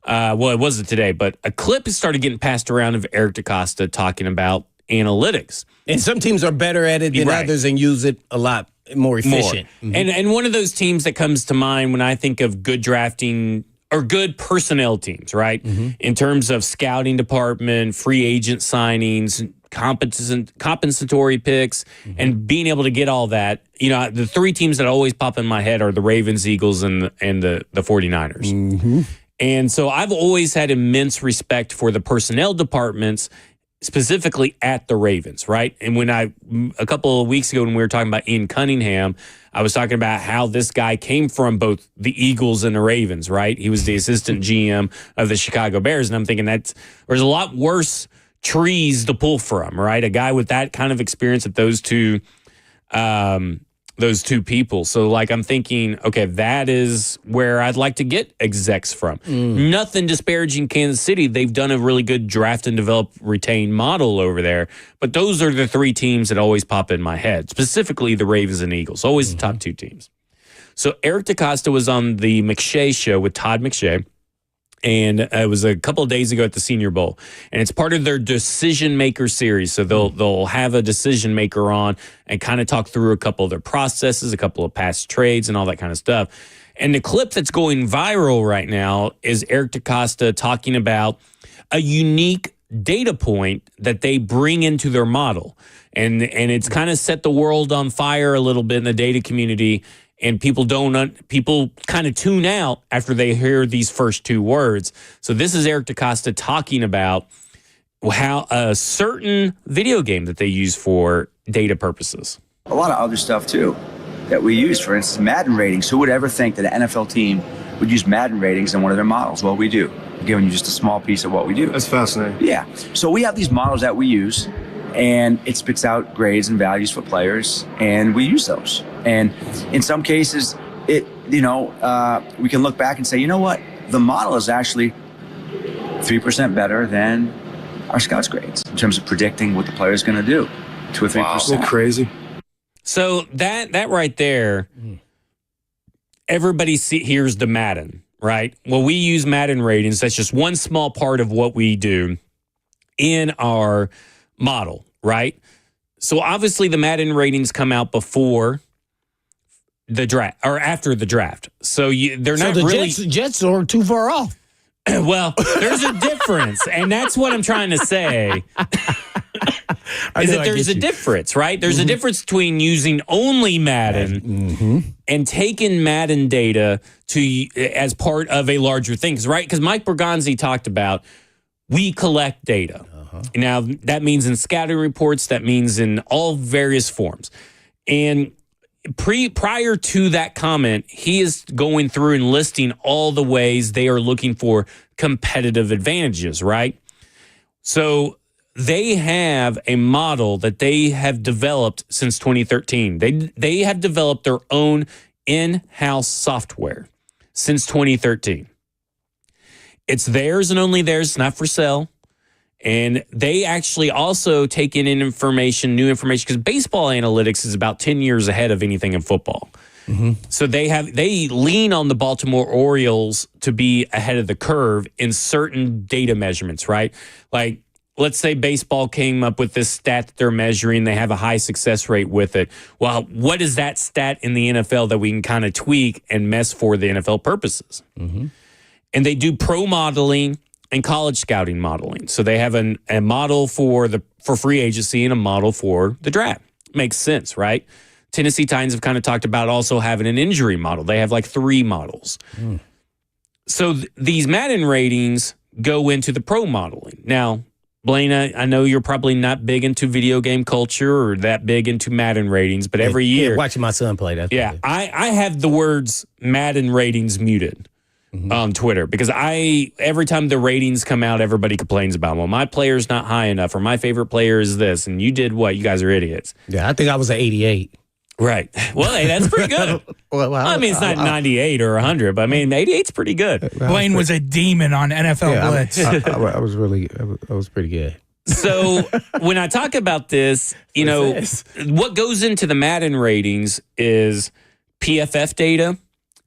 it wasn't today, but a clip has started getting passed around of Eric DeCosta talking about analytics. And some teams are better at it than others and use it a lot more efficient. Mm-hmm. And one of those teams that comes to mind when I think of good drafting or good personnel teams, right? Mm-hmm. In terms of scouting department, free agent signings, compensatory picks, and being able to get all that. You know, the three teams that always pop in my head are the Ravens, Eagles, and the 49ers. Mm-hmm. And so I've always had immense respect for the personnel departments, specifically at the Ravens, right? And when a couple of weeks ago when we were talking about Ian Cunningham, I was talking about how this guy came from both the Eagles and the Ravens, right? He was the assistant GM of the Chicago Bears, and I'm thinking there's a lot worse trees to pull from, right? A guy with that kind of experience at those two people. So like I'm thinking, okay, that is where I'd like to get execs from. Nothing disparaging Kansas City. They've done a really good draft and develop retain model over there. But those are the three teams that always pop in my head, specifically the Ravens and Eagles, always the top two teams. So Eric DeCosta was on the McShay show with Todd McShay. And it was a couple of days ago at the Senior Bowl, and it's part of their decision maker series. So they'll have a decision maker on and kind of talk through a couple of their processes, a couple of past trades, and all that kind of stuff. And the clip that's going viral right now is Eric DeCosta talking about a unique data point that they bring into their model, and it's kind of set the world on fire a little bit in the data community. And people kind of tune out after they hear these first two words. So this is Eric DeCosta talking about how a certain video game that they use for data purposes. A lot of other stuff too that we use. For instance, Madden ratings. Who would ever think that an NFL team would use Madden ratings in one of their models? Well, we do. I'm giving you just a small piece of what we do. That's fascinating. Yeah. So we have these models that we use, and it spits out grades and values for players, and we use those. And in some cases, we can look back and say, you know what? The model is actually 3% better than our scouts' grades in terms of predicting what the player is going to do. 2 or 3%. Wow, so crazy. So that right there, everybody hears the Madden, right? Well, we use Madden ratings. That's just one small part of what we do in our model, right? So obviously the Madden ratings come out before the draft or after the draft. So they're not really... Jets are too far off. Well, there's a difference, and that's what I'm trying to say. There's a difference, right? There's a difference between using only Madden and taking Madden data as part of a larger thing, right? Because Mike Bergonzi talked about we collect data. Now, that means in scouting reports, that means in all various forms. And prior to that comment, he is going through and listing all the ways they are looking for competitive advantages, right? So they have a model that they have developed since 2013. They have developed their own in-house software since 2013. It's theirs and only theirs. It's not for sale. And they actually also take in new information, because baseball analytics is about 10 years ahead of anything in football. So they lean on the Baltimore Orioles to be ahead of the curve in certain data measurements, right? Like, let's say baseball came up with this stat that they're measuring. They have a high success rate with it. Well, what is that stat in the NFL that we can kind of tweak and mess for the NFL purposes? And they do pro modeling and college scouting modeling. So they have a model for free agency and a model for the draft. Makes sense, right? Tennessee Titans have kind of talked about also having an injury model. They have like 3 models. So these Madden ratings go into the pro modeling. Now, Blaine, I know you're probably not big into video game culture or that big into Madden ratings, but every year... watching my son play that. Yeah, I have the words Madden ratings muted. on Twitter, because every time the ratings come out, everybody complains about, well, my player's not high enough, or my favorite player is this, and you did what? You guys are idiots. Yeah, I think I was an 88. Right. Well, hey, that's pretty good. Well, I mean, it's not 98 or 100, but I mean, 88's pretty good. Blaine was a demon on NFL Blitz. I was pretty good. So when I talk about this, what goes into the Madden ratings is PFF data,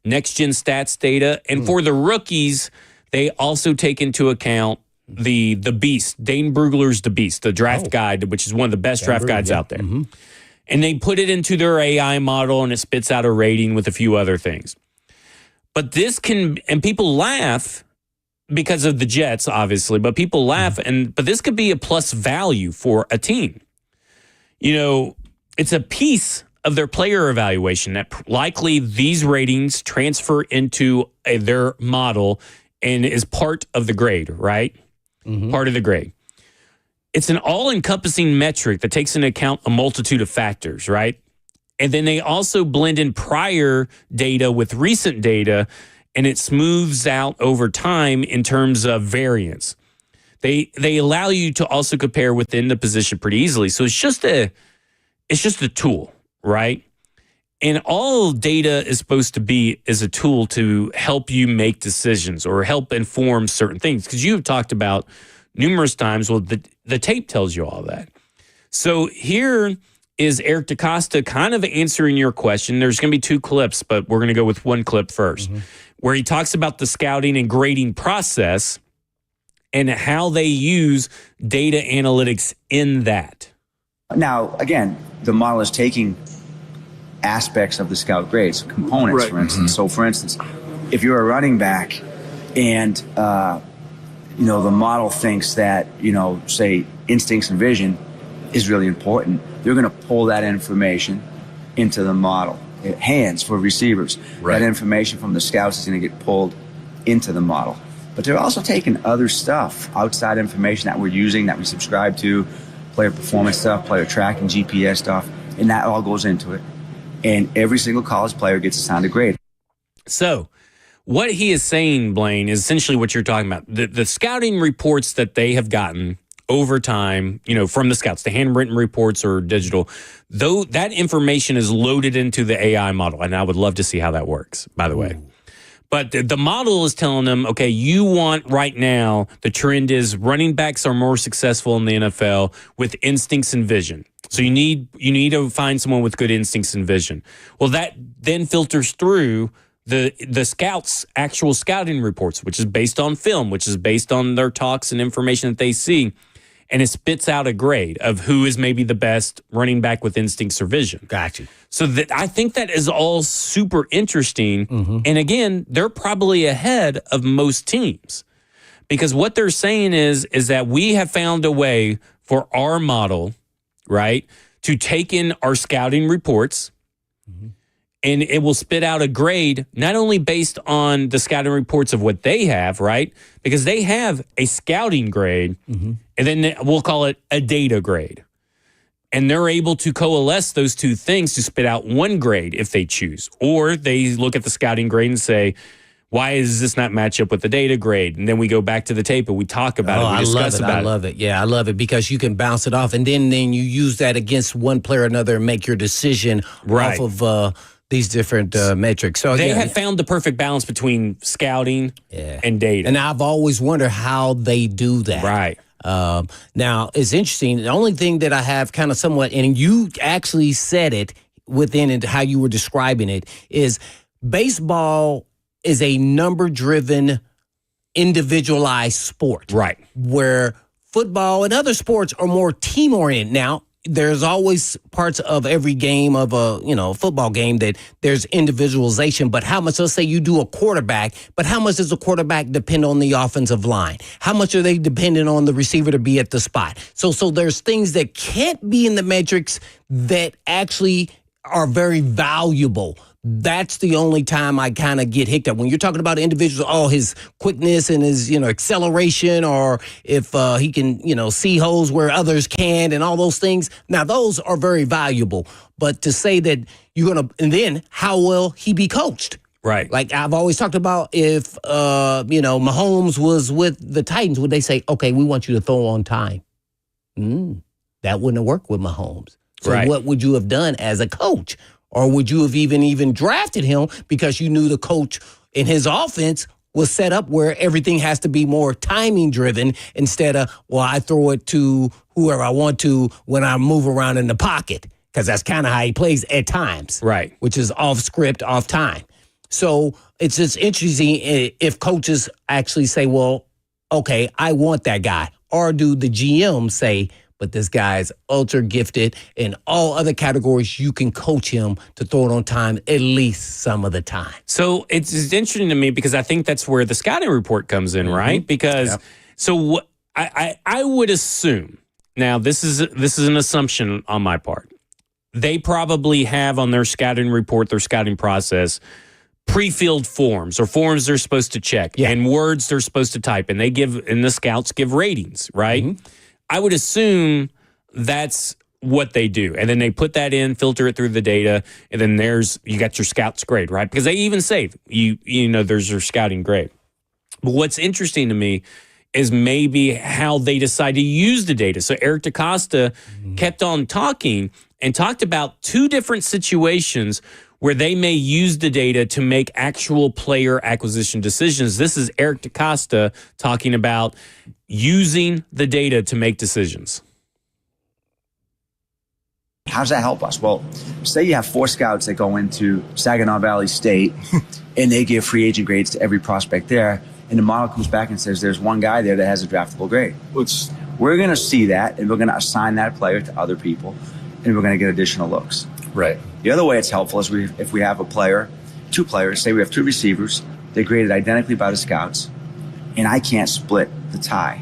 next gen stats data, and for the rookies, they also take into account the Beast, Dane Brugler's The Beast, the draft guide, which is one of the best draft guides out there. And they put it into their AI model, and it spits out a rating with a few other things. But this and people laugh because of the Jets, obviously, but people laugh, but this could be a plus value for a team. It's a piece of their player evaluation that likely these ratings transfer into their model and is part of the grade, right? Part of the grade. It's an all-encompassing metric that takes into account a multitude of factors, right? And then they also blend in prior data with recent data, and it smooths out over time in terms of variance. They allow you to also compare within the position pretty easily. So it's just a tool, right? And all data is supposed to be is a tool to help you make decisions or help inform certain things. Because you've talked about numerous times, well, the tape tells you all that. So here is Eric DeCosta kind of answering your question. There's going to be two clips, but we're going to go with one clip first, where he talks about the scouting and grading process and how they use data analytics in that. Now, again, the model is taking aspects of the scout grades, components, for instance. So, for instance, if you're a running back and, the model thinks that, say, instincts and vision is really important, they're going to pull that information into the model. Hands for receivers. That information from the scouts is going to get pulled into the model. But they're also taking other stuff, outside information that we're using, that we subscribe to, player performance stuff, player tracking, GPS stuff, and that all goes into it. And every single college player gets assigned a grade. So what he is saying, Blaine, is essentially what you're talking about. The scouting reports that they have gotten over time, from the scouts, the handwritten reports or digital, though that information is loaded into the AI model. And I would love to see how that works, by the way. But the model is telling them, okay, you want right now, the trend is running backs are more successful in the NFL with instincts and vision. So you need to find someone with good instincts and vision. Well, that then filters through the scouts' actual scouting reports, which is based on film, which is based on their talks and information that they see. And it spits out a grade of who is maybe the best running back with instincts or vision. Gotcha. So I think that is all super interesting. And again, they're probably ahead of most teams, because what they're saying is that we have found a way for our model, right, to take in our scouting reports, and it will spit out a grade not only based on the scouting reports of what they have, right, because they have a scouting grade, and then we'll call it a data grade. And they're able to coalesce those two things to spit out one grade if they choose. Or they look at the scouting grade and say, why does this not match up with the data grade? And then we go back to the tape and we talk about it. We discuss about it. I love it. Yeah, I love it because you can bounce it off. And then you use that against one player or another and make your decision off of these different metrics. So they have found the perfect balance between scouting and data. And I've always wondered how they do that. Right. Now, it's interesting. The only thing that I have kind of somewhat, and you actually said it within it, how you were describing it, is baseball is a number-driven, individualized sport. Right. Where football and other sports are more team-oriented. Now, there's always parts of every game of a football game that there's individualization, but how much, let's say you do a quarterback, but how much does a quarterback depend on the offensive line? How much are they dependent on the receiver to be at the spot? So there's things that can't be in the metrics that actually are very valuable. That's the only time I kind of get hicked up. When you're talking about individuals, his quickness and his, acceleration, or if he can, see holes where others can't and all those things. Now, those are very valuable. But to say that you're going to, and then how will he be coached? Right. Like I've always talked about, if Mahomes was with the Titans, would they say, okay, we want you to throw on time? That wouldn't have worked with Mahomes. So what would you have done as a coach? Or would you have even drafted him because you knew the coach in his offense was set up where everything has to be more timing driven instead of, well, I throw it to whoever I want to when I move around in the pocket, because that's kind of how he plays at times. Right. Which is off script, off time. So it's just interesting if coaches actually say, well, okay, I want that guy. Or do the GM say, but this guy's ultra gifted in all other categories, you can coach him to throw it on time at least some of the time. So it's interesting to me because I think that's where the scouting report comes in, right? Because I would assume, now this is an assumption on my part, they probably have on their scouting report, their scouting process, pre-filled forms or forms they're supposed to check and words they're supposed to type, and the scouts give ratings, right? I would assume that's what they do. And then they put that in, filter it through the data, and then you got your scouts grade, right? Because they even say, there's your scouting grade. But what's interesting to me is maybe how they decide to use the data. So Eric DeCosta kept on talking and talked about two different situations where they may use the data to make actual player acquisition decisions. This is Eric DeCosta talking about using the data to make decisions. How does that help us? Well, say you have 4 scouts that go into Saginaw Valley State and they give free agent grades to every prospect there, and the model comes back and says there's one guy there that has a draftable grade. We're going to see that, and we're going to assign that player to other people, and we're going to get additional looks. Right. The other way it's helpful is if we have two players, say we have 2 receivers, they're graded identically by the scouts, and I can't split the tie.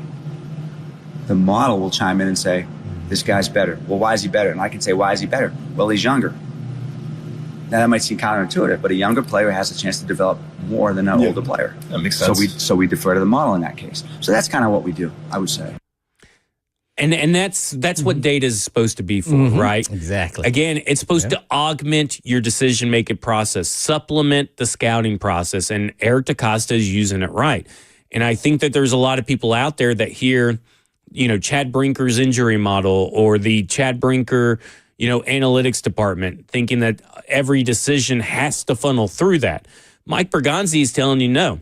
The model will chime in and say, this guy's better. Well, why is he better? And I can say, why is he better? Well, he's younger. Now, that might seem counterintuitive, but a younger player has a chance to develop more than an older player. That makes sense. So we defer to the model in that case. So that's kind of what we do, I would say. And that's what data is supposed to be for, right? Exactly. Again, it's supposed to augment your decision-making process, supplement the scouting process, and Eric DeCosta is using it right. And I think that there's a lot of people out there that hear, Chad Brinker's injury model or the Chad Brinker, analytics department, thinking that every decision has to funnel through that. Mike Bergonzi is telling you, no.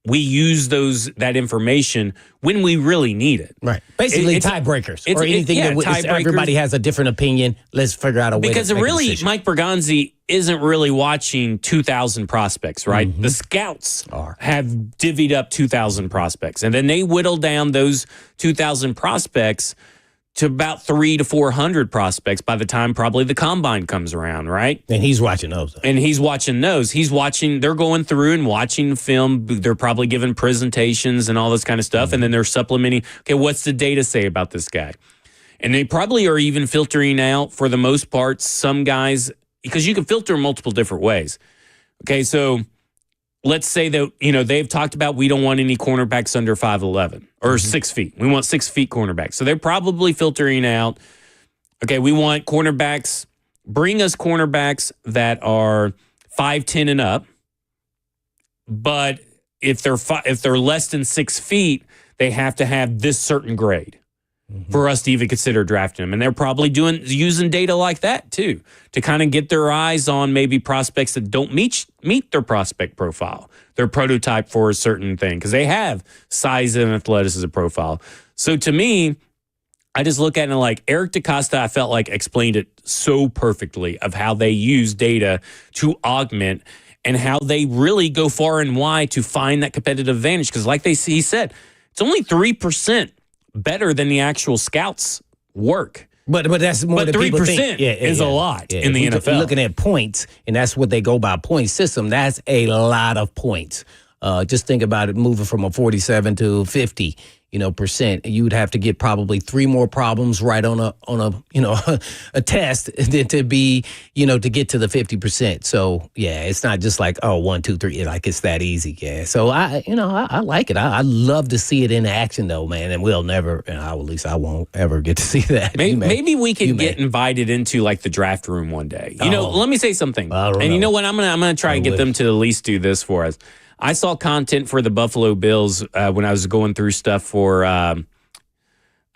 We use that information when we really need it. Right. Basically, tiebreakers or anything that everybody has a different opinion. Let's figure out a way because to make really, a decision. Mike Bergonzi isn't really watching 2,000 prospects, right? The scouts have divvied up 2,000 prospects, and then they whittle down those 2,000 prospects to about 300 to 400 prospects by the time probably the combine comes around, right? And he's watching those. They're going through and watching film. They're probably giving presentations and all this kind of stuff. And then they're supplementing, okay, what's the data say about this guy? And they probably are even filtering out, for the most part, some guys, because you can filter multiple different ways. Okay, so let's say that, they've talked about we don't want any cornerbacks under 5'11" or 6 feet. We want 6 feet cornerbacks. So they're probably filtering out, okay, we want cornerbacks, bring us cornerbacks that are 5'10" and up. But if they're less than 6 feet, they have to have this certain grade for us to even consider drafting them. And they're probably using data like that too, to kind of get their eyes on maybe prospects that don't meet their prospect profile, their prototype for a certain thing, because they have size and athleticism profile. So to me, I just look at it like Eric DeCosta, I felt like explained it so perfectly of how they use data to augment and how they really go far and wide to find that competitive advantage. Because like he said, it's only 3% better than the actual scouts' work. But that's more than people think. 3% is a lot in the NFL. Looking at points, and that's what they go by, point system. That's a lot of points. Just think about it, moving from a 47 to 50, percent. You would have to get probably 3 more problems right on a a test than to be, to get to the 50%. So yeah, it's not just like 1, 2, 3, like it's that easy. Yeah. So I like it. I love to see it in action though, man. And we'll never, at least I won't ever get to see that. Maybe we could get invited into like the draft room one day. Let me say something. And you know what? I'm gonna try and get them to at least do this for us. I saw content for the Buffalo Bills when I was going through stuff for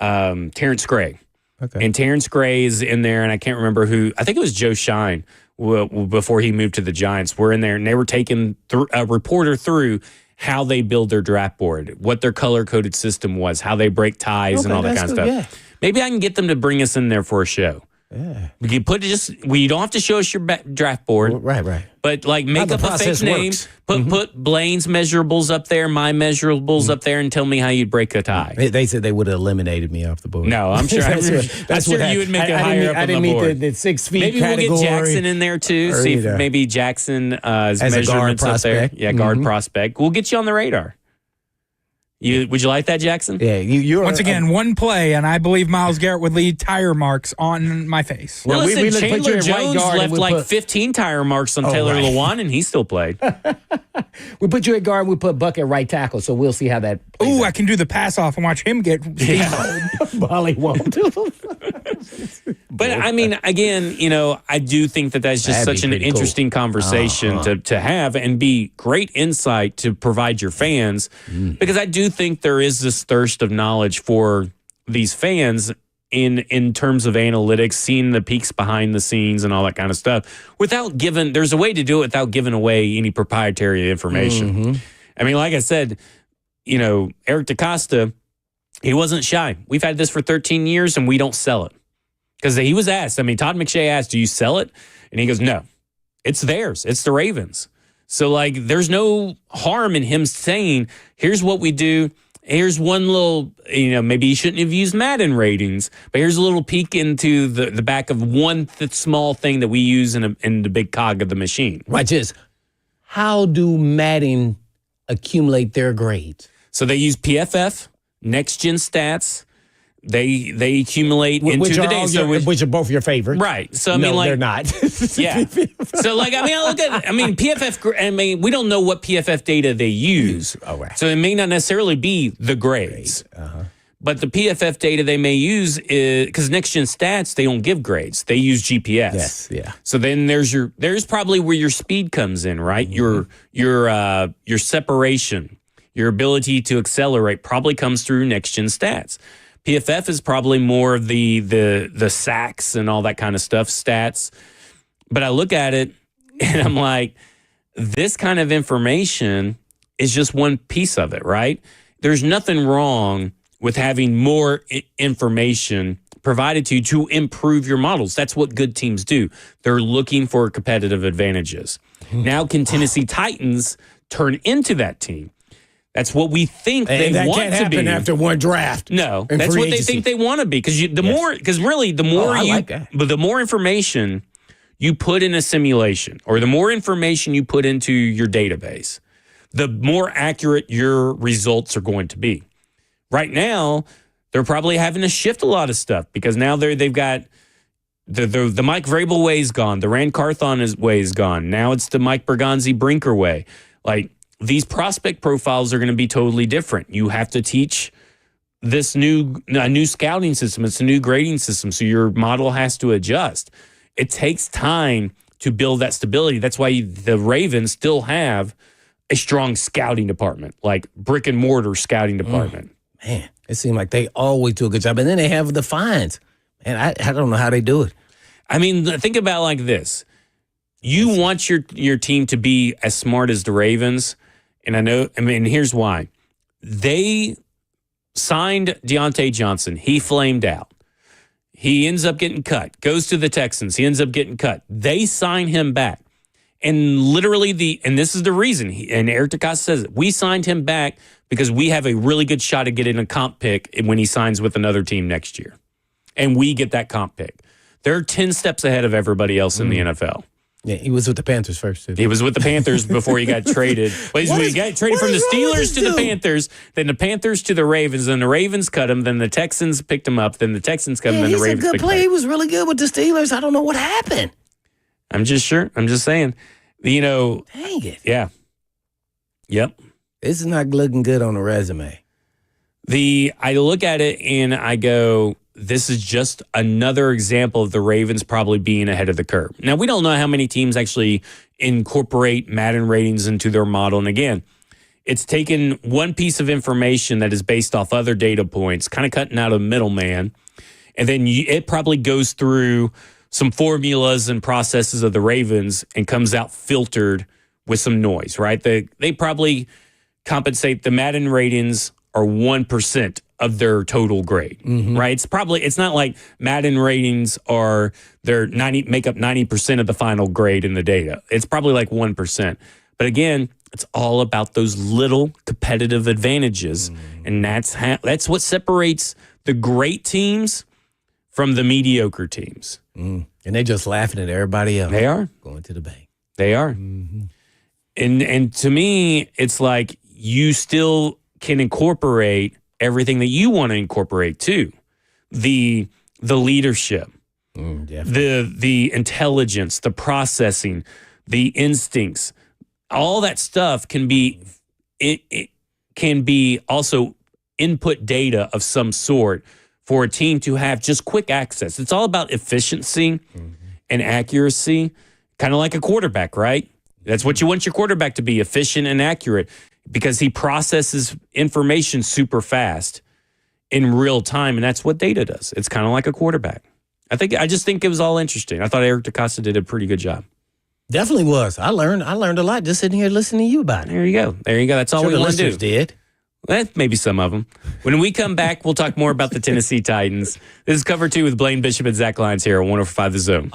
Terrence Gray. Okay. And Terrence Gray is in there, and I can't remember who. I think it was Joe Shine before he moved to the Giants. We're in there, and they were taking a reporter through how they build their draft board, what their color-coded system was, how they break ties and all that kind of stuff. Yeah. Maybe I can get them to bring us in there for a show. Yeah. You don't have to show us your draft board. Right. But make up a fake name, put Blaine's measurables up there, my measurables up there, and tell me how you'd break a tie. They said they would have eliminated me off the board. No, I'm sure. I'm sure you would make it higher up on the board. I didn't meet the 6 feet maybe category. We'll get Jackson in there too. See if maybe Jackson's measurements up there. Yeah, guard prospect. We'll get you on the radar. Would you like that, Jackson? Yeah. You're once again, one play, and I believe Myles Garrett would leave tire marks on my face. Well, listen, Chandler Jones left 15 tire marks on Taylor Lewan, and he still played. We put you at guard, we put Buck at right tackle, so we'll see how that plays out. I can do the pass off and watch him get Molly won't. But, I mean, again, I do think that's just such an interesting conversation to have and be great insight to provide your fans because I do think there is this thirst of knowledge for these fans in terms of analytics, seeing the peaks behind the scenes and all that kind of stuff there's a way to do it without giving away any proprietary information. I mean, like I said, Eric DeCosta, he wasn't shy. We've had this for 13 years and we don't sell it. Because he was asked, Todd McShay asked, do you sell it? And he goes, no, it's theirs. It's the Ravens. So, there's no harm in him saying, here's what we do. Here's one little, maybe you shouldn't have used Madden ratings, but here's a little peek into the back of one small thing that we use in the big cog of the machine. Watch this. How do Madden accumulate their grades? So they use PFF, Next Gen Stats. They accumulate into the day. Which are both your favorite. Right. So, they're not. Yeah. So, look at, PFF, we don't know what PFF data they use. Oh, right. So, it may not necessarily be the grades. But the PFF data they may use is, because Next Gen Stats, they don't give grades. They use GPS. Yes, yeah. So, then there's probably where your speed comes in, right? Your separation, your ability to accelerate probably comes through Next Gen Stats. PFF is probably more of the sacks and all that kind of stuff, stats. But I look at it and I'm like, this kind of information is just one piece of it, right? There's nothing wrong with having more information provided to you to improve your models. That's what good teams do. They're looking for competitive advantages. Now can Tennessee Titans turn into that team? That's what we think they want to be. That can't happen after one draft. No, that's what they think they want to be. Because the more information you put in a simulation, or the more information you put into your database, the more accurate your results are going to be. Right now, they're probably having to shift a lot of stuff because now they've got the Mike Vrabel way is gone, the Rand Carthon way is gone. Now it's the Mike Berganzi Brinker way. These prospect profiles are going to be totally different. You have to teach this new scouting system. It's a new grading system, so your model has to adjust. It takes time to build that stability. That's why the Ravens still have a strong scouting department, like brick and mortar scouting department. Man, it seems like they always do a good job. And then they have the fines. And I don't know how they do it. Think about it like this. You want your team to be as smart as the Ravens. And here's why. They signed Deontay Johnson. He flamed out. He ends up getting cut. Goes to the Texans. He ends up getting cut. They sign him back. And literally and this is the reason, and Eric DeCosta says it, we signed him back because we have a really good shot at getting a comp pick when he signs with another team next year. And we get that comp pick. They're 10 steps ahead of everybody else in the NFL. Yeah, he was with the Panthers first, too. He was with the Panthers before he got traded. Well, he got traded from the Steelers to the Panthers, then the Panthers to the Ravens, then the Ravens cut him, then the Texans picked him up, then the Texans cut him, then the Ravens he's a picked good him up. player. He was really good with the Steelers. I don't know what happened. I'm just saying. Dang it. Yeah. Yep. This is not looking good on the resume. I look at it and I go, this is just another example of the Ravens probably being ahead of the curve. Now, we don't know how many teams actually incorporate Madden ratings into their model. And again, it's taken one piece of information that is based off other data points, kind of cutting out a middleman. And then it probably goes through some formulas and processes of the Ravens and comes out filtered with some noise, right? They probably compensate. The Madden ratings are 1% of their total grade, right? It's not like Madden ratings are make up 90% of the final grade in the data. It's probably like 1%. But again, it's all about those little competitive advantages, and that's what separates the great teams from the mediocre teams. And they're just laughing at everybody else. They are going to the bank. They are, and to me, it's like you still can incorporate everything that you want to incorporate too. The leadership, the intelligence, the processing, the instincts, all that stuff can be it can be also input data of some sort for a team to have just quick access. It's all about efficiency and accuracy, kind of like a quarterback, right? That's what you want your quarterback to be, efficient and accurate, because he processes information super fast in real time, and that's what data does. It's kind of like a quarterback. I just think it was all interesting. I thought Eric DeCosta did a pretty good job. Definitely was. I learned a lot just sitting here listening to you about it. There you go. That's all we want to do. Did. Maybe some of them. When we come back, we'll talk more about the Tennessee Titans. This is Cover 2 with Blaine Bishop and Zach Lyons here on 105 The Zone.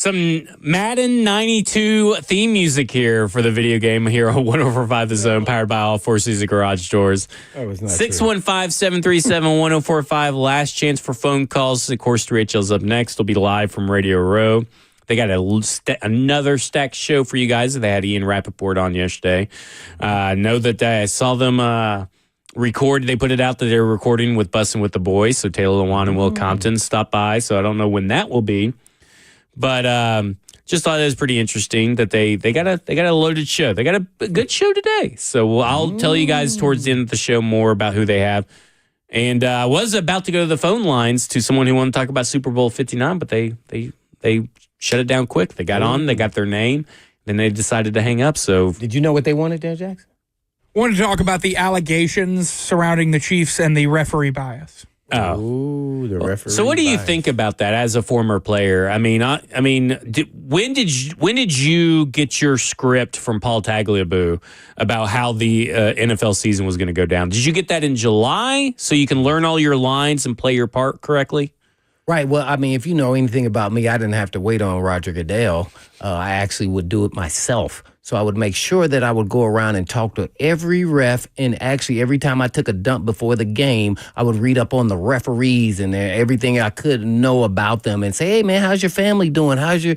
Some Madden 92 theme music here for the video game here on 104.5 The Zone, powered by All Four Seasons Garage Doors. 615-737-1045. Last chance for phone calls. Of course, 3HL's up next. They'll be live from Radio Row. They got another stacked show for you guys. They had Ian Rappaport on yesterday. I know that I saw them record. They put it out that they're recording with Bussin' with the Boys. So Taylor Lewan and Will Compton stopped by. So I don't know when that will be. But just thought it was pretty interesting that they got a loaded show. They got a good show today. So I'll tell you guys towards the end of the show more about who they have. And I was about to go to the phone lines to someone who wanted to talk about Super Bowl 59, but they shut it down quick. They got on, they got their name, then they decided to hang up. So did you know what they wanted there, Jackson? Wanted to talk about the allegations surrounding the Chiefs and the referee bias. Oh, the referee. So, what do you think about that as a former player? I mean, when did you get your script from Paul Tagliabue about how the NFL season was going to go down? Did you get that in July so you can learn all your lines and play your part correctly? Right. Well, I mean, if you know anything about me, I didn't have to wait on Roger Goodell. I actually would do it myself. So I would make sure that I would go around and talk to every ref. And actually, every time I took a dump before the game, I would read up on the referees and everything I could know about them and say, hey, man, how's your family doing? How's your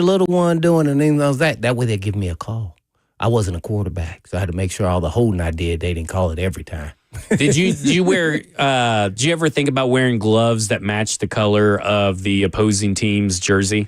little one doing? And things like that. That way they'd give me a call. I wasn't a quarterback, so I had to make sure all the holding I did, they didn't call it every time. Did you ever think about wearing gloves that matched the color of the opposing team's jersey?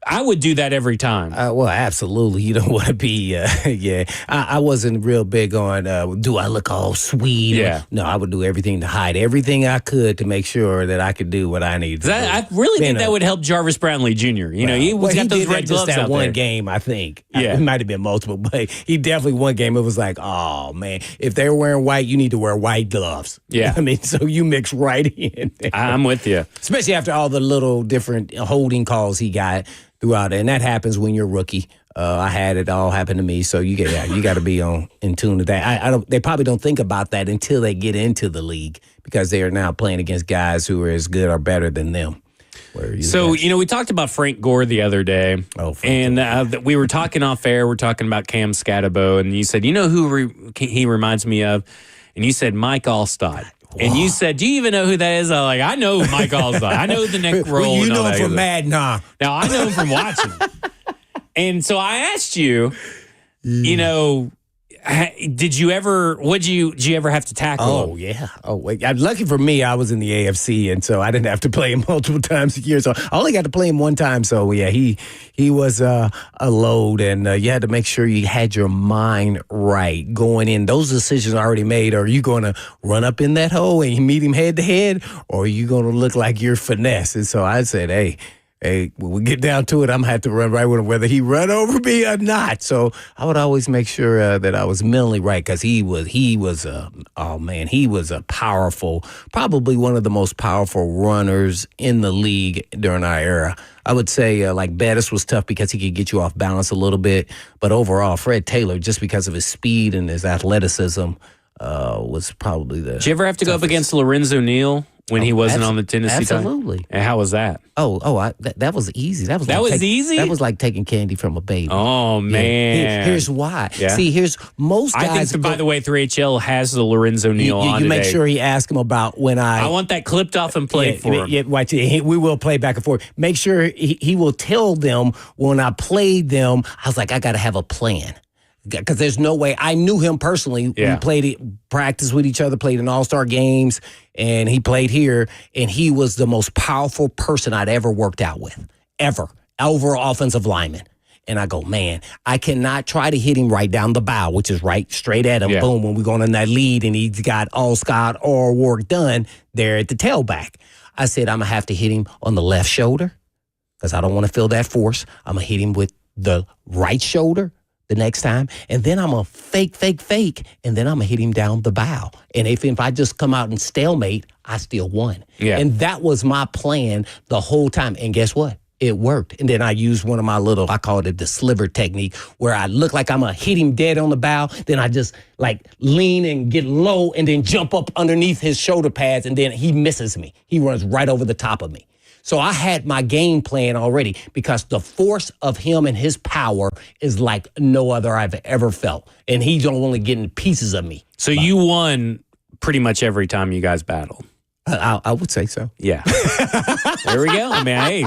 I would do that every time. Well, absolutely. You don't want to be, I wasn't real big on, do I look all sweet? Yeah. No, I would do everything to hide everything I could to make sure that I could do what I needed to do. I really think that would help Jarvis Brownlee Jr. He got those red gloves that out one there. Game, I think. Yeah. It might have been multiple, but he definitely one game. It was like, oh, man, if they're wearing white, you need to wear white gloves. Yeah. I mean, so you mix right in there. I'm with you. Especially after all the little different holding calls he got throughout it. And that happens when you're a rookie. I had it all happen to me. So you got to be in tune to that. They probably don't think about that until they get into the league because they are now playing against guys who are as good or better than them. So, we talked about Frank Gore the other day, and we were talking off air. We're talking about Cam Scatterbo, and you said, who he reminds me of? And you said Mike Allstott. And you said, do you even know who that is? I'm like, I know Mike Allstott. I know the neck roll. Well, you know him from Mad Nah. Now, I know him from watching. And so I asked you, did you ever have to tackle him? Oh, yeah. Oh, lucky for me, I was in the AFC, and so I didn't have to play him multiple times a year. So I only got to play him one time. So, yeah, he was a load, and you had to make sure you had your mind right going in. Those decisions are already made. Are you going to run up in that hole and you meet him head to head, or are you going to look like you're finesse? And so I said, hey, when we get down to it, I'm going to have to run right with him, whether he run over me or not. So I would always make sure that I was mentally right because he was a powerful, probably one of the most powerful runners in the league during our era. I would say like Bettis was tough because he could get you off balance a little bit. But overall, Fred Taylor, just because of his speed and his athleticism, was probably the Did you ever have to go up against Lorenzo Neal? When he wasn't on the Tennessee absolutely. Time? And how was that? That was easy. That was easy? That was like taking candy from a baby. Oh, man. Here's why. Yeah. See, here's most guys. I think, by the way, 3HL has the Lorenzo Neal on You make today. sure he asks him about when I want that clipped off and played for him. Yeah, watch it. We will play back and forth. Make sure he will tell them when I played them, I was like, I got to have a plan. Because there's no way. I knew him personally. Yeah. We practiced with each other, played in all-star games, and he played here, and he was the most powerful person I'd ever worked out with, ever, over offensive lineman. And I go, man, I cannot try to hit him right down the bow, which is right straight at him. Yeah. Boom, when we're going in that lead, and he's got all Scott or work done there at the tailback. I said, I'm going to have to hit him on the left shoulder because I don't want to feel that force. I'm going to hit him with the right shoulder the next time, and then I'm going to fake, and then I'm going to hit him down the bow. And if I just come out and stalemate, I still won. Yeah. And that was my plan the whole time. And guess what? it worked. And then I used one of my I called it the sliver technique, where I look like I'm going to hit him dead on the bow. Then I just like lean and get low and then jump up underneath his shoulder pads. And then he misses me. He runs right over the top of me. So I had my game plan already, because the force of him and his power is like no other I've ever felt. And he's only getting pieces of me. So you won pretty much every time you guys battled. I would say so. Yeah. There we go. I mean, hey.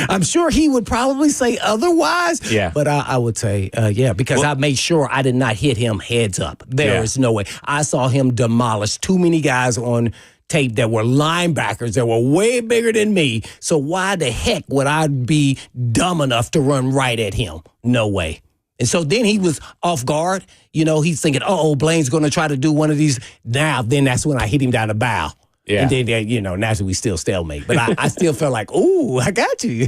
I'm sure he would probably say otherwise. Yeah. But I would say, because I made sure I did not hit him heads up. There is no way. I saw him demolish too many guys on tape that were linebackers that were way bigger than me. So why the heck would I be dumb enough to run right at him? No way. And so then he was off guard. He's thinking, Blaine's going to try to do one of these. Now, then that's when I hit him down the bow. Yeah. And then, naturally we still stalemate. But I still felt like, ooh, I got you.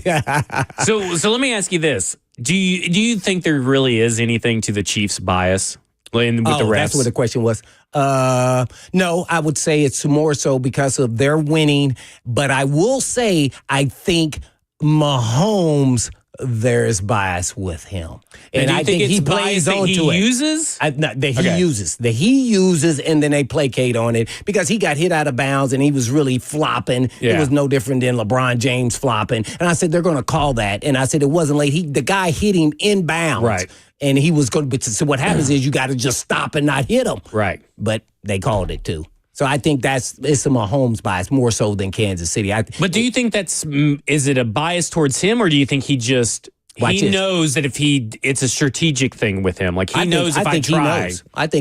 So let me ask you this. Do you think there really is anything to the Chiefs' bias with the refs? That's what the question was. No, I would say it's more so because of their winning. But I will say, I think Mahomes, there's bias with him. And I think he plays on to it. He uses, and then they placate on it, because he got hit out of bounds and he was really flopping. Yeah. It was no different than LeBron James flopping. And I said, they're going to call that. And I said, it wasn't late. The guy hit him in bounds. Right. And he was going to, so what happens is you got to just stop and not hit him. Right. But they called it too. So I think it's a Mahomes bias more so than Kansas City. But do you think is it a bias towards him, or do you think he knows that it's a strategic thing with him? Like I think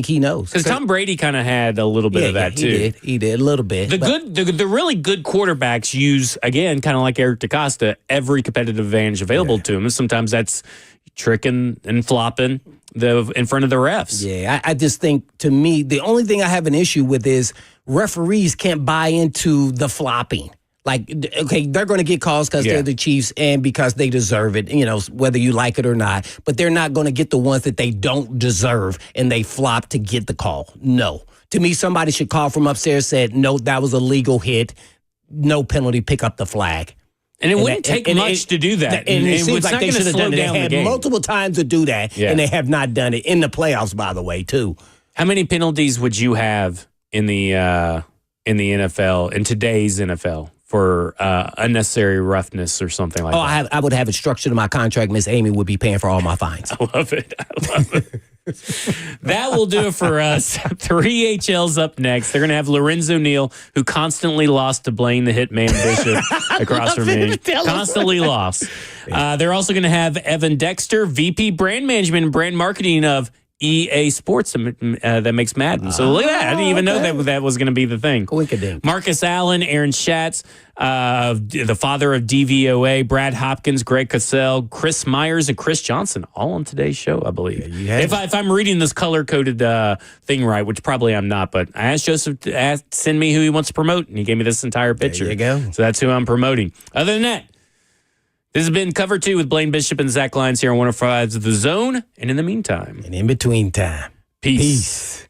he knows. Because Tom Brady kind of had a little bit of that too. He did a little bit. The really good quarterbacks use, again, kind of like Eric DeCosta, every competitive advantage available to him. And sometimes that's tricking and flopping in front of the refs. Yeah, I just think, to me, the only thing I have an issue with is referees can't buy into the flopping. Like, okay, they're going to get calls because they're the Chiefs and because they deserve it, whether you like it or not. But they're not going to get the ones that they don't deserve and they flop to get the call. No. To me, somebody should call from upstairs, said, no, that was a legal hit. No penalty, pick up the flag. And it wouldn't take much to do that. And it seems like they should have done it. They had multiple times to do that, and they have not done it in the playoffs, by the way, too. How many penalties would you have in the NFL, in today's NFL, for unnecessary roughness or something like that? I would have it structured in my contract. Miss Amy would be paying for all my fines. I love it. That will do it for us. 3HL's up next. They're going to have Lorenzo Neal, who constantly lost to Blaine the Hitman Bishop across from me. Constantly lost. They're also going to have Evan Dexter, VP Brand Management and Brand Marketing of EA Sports that makes Madden. So look at that. I didn't even know that was going to be the thing. Marcus Allen, Aaron Schatz, the father of DVOA, Brad Hopkins, Greg Cosell, Chris Myers, and Chris Johnson, all on today's show, I believe. If I'm reading this color-coded thing right, which probably I'm not, but I asked Joseph to send me who he wants to promote, and he gave me this entire picture. There you go. So that's who I'm promoting. Other than that, this has been Cover 2 with Blaine Bishop and Zach Lyons here on 105's The Zone. And in the meantime. And in between time. Peace.